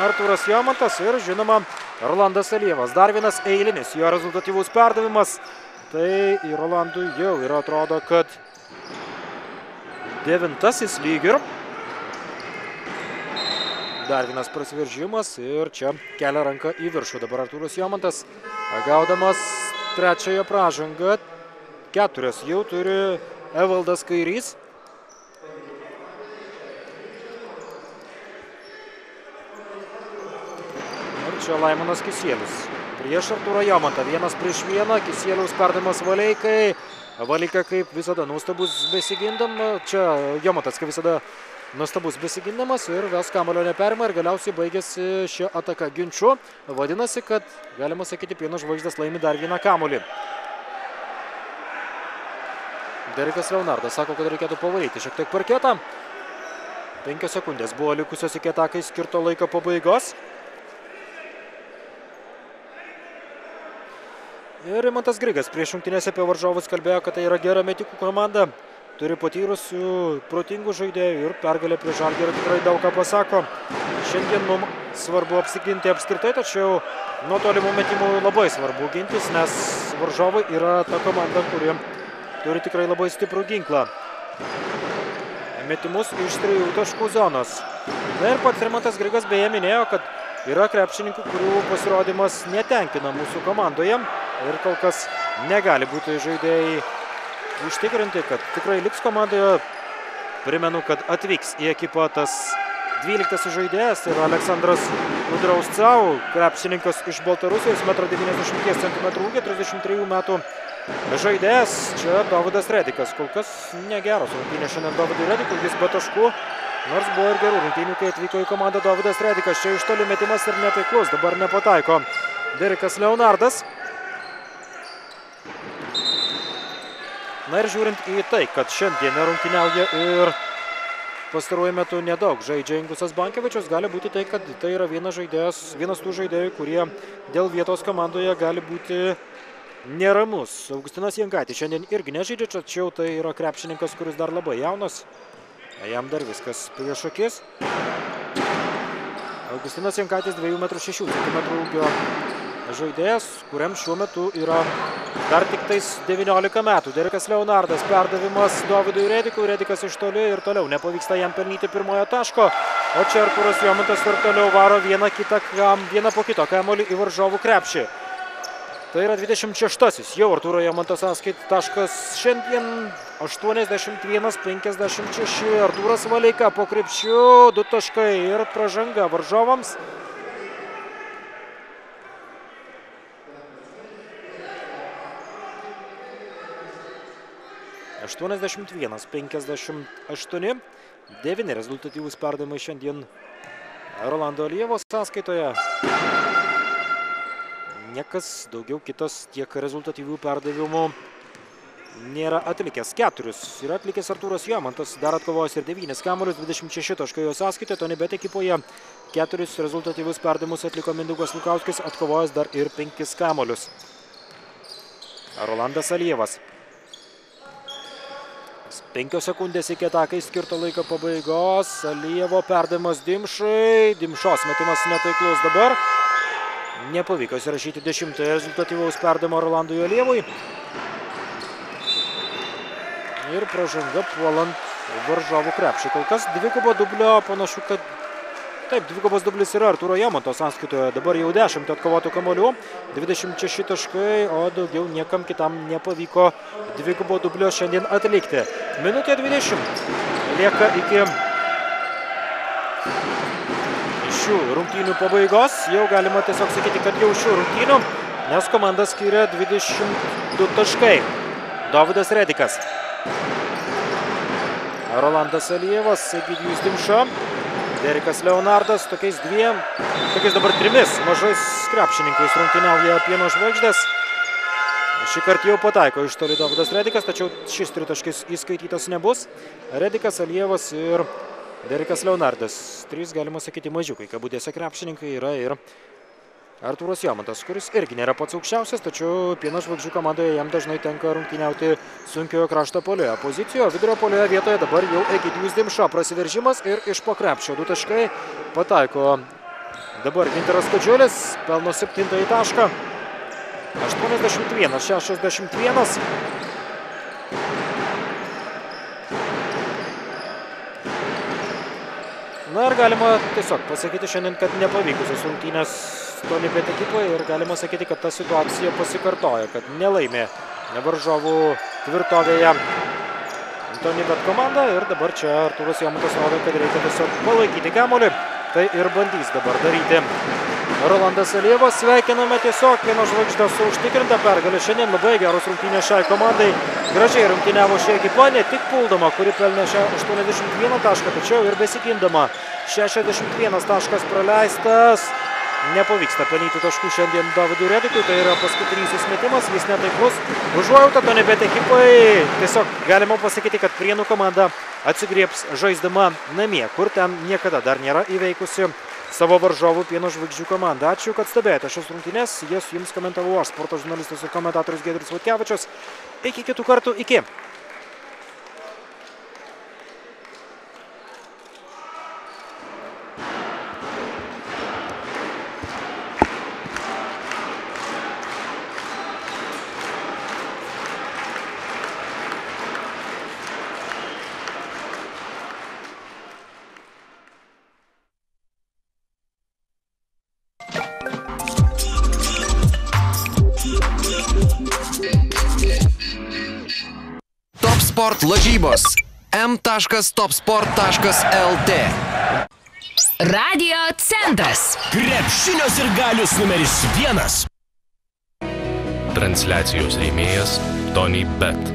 Speaker 1: Artūras Jomantas ir žinoma Rolandas Alievas. Dar vienas eilinis jo rezultatyvus perdavimas. Tai į Rolandui jau ir atrodo, kad 9. lyg ir. Dar vienas prasiveržimas ir čia kelia ranką į viršų. Dabar Artūras Jomantas gaudamas trečiąją pražangą. 4 jau turi Evaldas Kairys. Ir čia Laimonas Kisielius prieš Artūrą Jomantą. 1-1, Kisieliaus perdavimas Valeikai. Valeika kaip visada nuostabus besigindam. Čia Jomantas kaip visada nuostabus besigindamas ir ves kamuolio neperima ir galiausiai baigėsi šią ataką ginčiu. Vadinasi, kad galima sakyti, Pieno Žvaigždės laimi dar vieną kamuolį. Derikas Leonardas sako, kad reikėtų pavaryti šiek tiek parketą. 5 sekundės buvo likusios iki atakai skirto laiko pabaigos. Ir Rimantas Grigas prieš rungtynėse apie varžovus kalbėjo, kad tai yra gera metikų komanda. Turi patyrusių, protingų žaidėjų ir pergalė prieš Žalgirį tikrai daug ką pasako. Šiandien mums svarbu apsiginti apskritai, tačiau nuo tolimų metimų labai svarbu gintis, nes varžovai yra ta komanda, kuri turi tikrai labai stiprų ginklą. Metimus iš 3 taškų zonos. Na ir pats Rimantas Grigas beje minėjo, kad yra krepšininkų, kurių pasirodymas netenkina mūsų komandoje. Ir kol kas negali būti žaidėjai užtikrinti, kad tikrai liks komandoje. Primenu, kad atvyks į ekipą tas 12 žaidėjas, tai yra Aleksandras Udrauscau, krepšininkas iš Baltarusijos, 1,90 cm ūgio, 33 metų žaidėjas. Čia Dovydas Redikas, kol kas negeros rungtynės šiandien Dovydui Redikui, jis be taškų, nors buvo ir gerų rungtynių, kai atvyko į komandą Dovydas Redikas. Čia iš toli metimas ir netaiklus, dabar nepataiko Derikas Leonardas. Na ir žiūrint į tai, kad šiandien rungtyniauja ir pastaruoju metu nedaug žaidžia Ingusas Bankevičius, gali būti tai, kad tai yra vienas tų žaidėjų, kurie dėl vietos komandoje gali būti neramus. Augustinas Jankaitis šiandien irgi nežaidžia, tačiau tai yra krepšininkas, kuris dar labai jaunas. Jam dar viskas prieš akis. Augustinas Jankaitis 2,6 cm ūgio žaidėjas, kuriam šiuo metu yra dar tik tais 19 metų. Derikas Leonardas, perdavimas Dovydui Redikui, Redikas iš toli ir toliau nepavyksta jam pelnyti pirmojo taško. O čia Artūras Jomantas ir toliau varo vieną po kito kamuolį į varžovų krepšį. Tai yra 26-asis jau Artūro Jomanto sąskaita taškas šiandien 81-56. Artūras Valeika po krepšiu, 2 taškai ir pražanga varžovams. (81-58), 9 rezultatyvūs perdavimai šiandien Rolando Alievos sąskaitoje. Niekas daugiau kitas tiek rezultatyvių perdavimų nėra atlikęs. 4 yra atlikęs Artūras Jomantas, dar atkovojęs ir 9 kamuolius, 26 taškai jo sąskaitoje, TonyBet ekipoje 4 rezultatyvius perdavimus atliko Mindaugas Lukauskis, atkovojęs dar ir 5 kamuolius. Rolandas Alievas. 5 sekundės iki atakai skirto laiko pabaigos. Alievo perdavimas Dimšai. Dimšos metimas netaiklus dabar. Nepavyko įsirašyti 10 rezultatyvaus perdavimo Rolandui Alievui. Ir pražanga puolant varžovų krepšį. Kol kas dvigubo dublio panašu, kad taip, dvigubas dublis yra Artūro Jomanto sąskaitoje. Dabar jau 10 atkovotų kamuolių, 26 taškai, o daugiau niekam kitam nepavyko dvigubo dublio šiandien atlikti. Minutė 20 lieka iki šių rungtynių pabaigos. Jau galima tiesiog sakyti, kad jau šių rungtynių, nes komanda skiria 22 taškai. Dovydas Redikas. Rolandas Alievas, Egidijus Dimša, Derikas Leonardas, tokiais dabar 3 mažais krepšininkais rungtyniauja Pieno žvaigždės. Šį kartą jau pataiko iš toli Dovydas Redikas, tačiau šis tritaškis įskaitytas nebus. Redikas, Alievas ir Derikas Leonardas. 3, galima sakyti, mažiukai kabutėse krepšininkai yra ir Artūras Jomantas, kuris irgi nėra pats aukščiausias, tačiau Pieno žvaigždžių komandoje jam dažnai tenka rungtyniauti sunkiojo krašto puolėjo pozicijoje. Vidurio puolėjo vietoje dabar jau Egidijus Dimša. Prasiveržimas ir iš po krepšio 2 taškai pataiko dabar Gintaras Kadžiulis, pelno 7 tašką. 81-61. Na ir galima tiesiog pasakyti šiandien, kad nepavykusios rungtynės TonyBet ekipoje ir galima sakyti, kad ta situacija pasikartoja, kad nelaimė varžovų tvirtovėje TonyBet komanda ir dabar čia Artūras Jomantas rodo, kad reikia tiesiog palaikyti kamuolį. Tai ir bandys dabar daryti Rolandas Alievas. Sveikiname tiesiog Pieno žvaigždę su užtikrinta pergalė. Šiandien labai geros rungtynės šiai komandai. Gražiai rungtyniavo ši ekipa, ne tik puldama, kuri pelnė šią 81 tašką, tačiau ir besigindama. 61 taškas praleistas. Nepavyksta pelnyti taškų šiandien Dovydui Redikui, tai yra paskutinysis metimas, jis netaiklus. Užuojauta TonyBet ekipai. Tiesiog galima pasakyti, kad Prienų komanda atsigriebs žaisdama namie, kur ten niekada dar nėra įveikusi savo varžovų Pieno žvaigždžių komandą. Ačiū, kad stebėjote šios rungtynės. Jas jums komentavau aš, sporto žurnalistas ir komentatorius Giedrius Vaitkevičius. Iki kitų kartų, iki.
Speaker 8: Sport lažybos. m.topsport.lt.
Speaker 2: Radio centras.
Speaker 3: Krepšinio sirgalius numeris 1.
Speaker 9: Transliacijos rėmėjas TonyBet.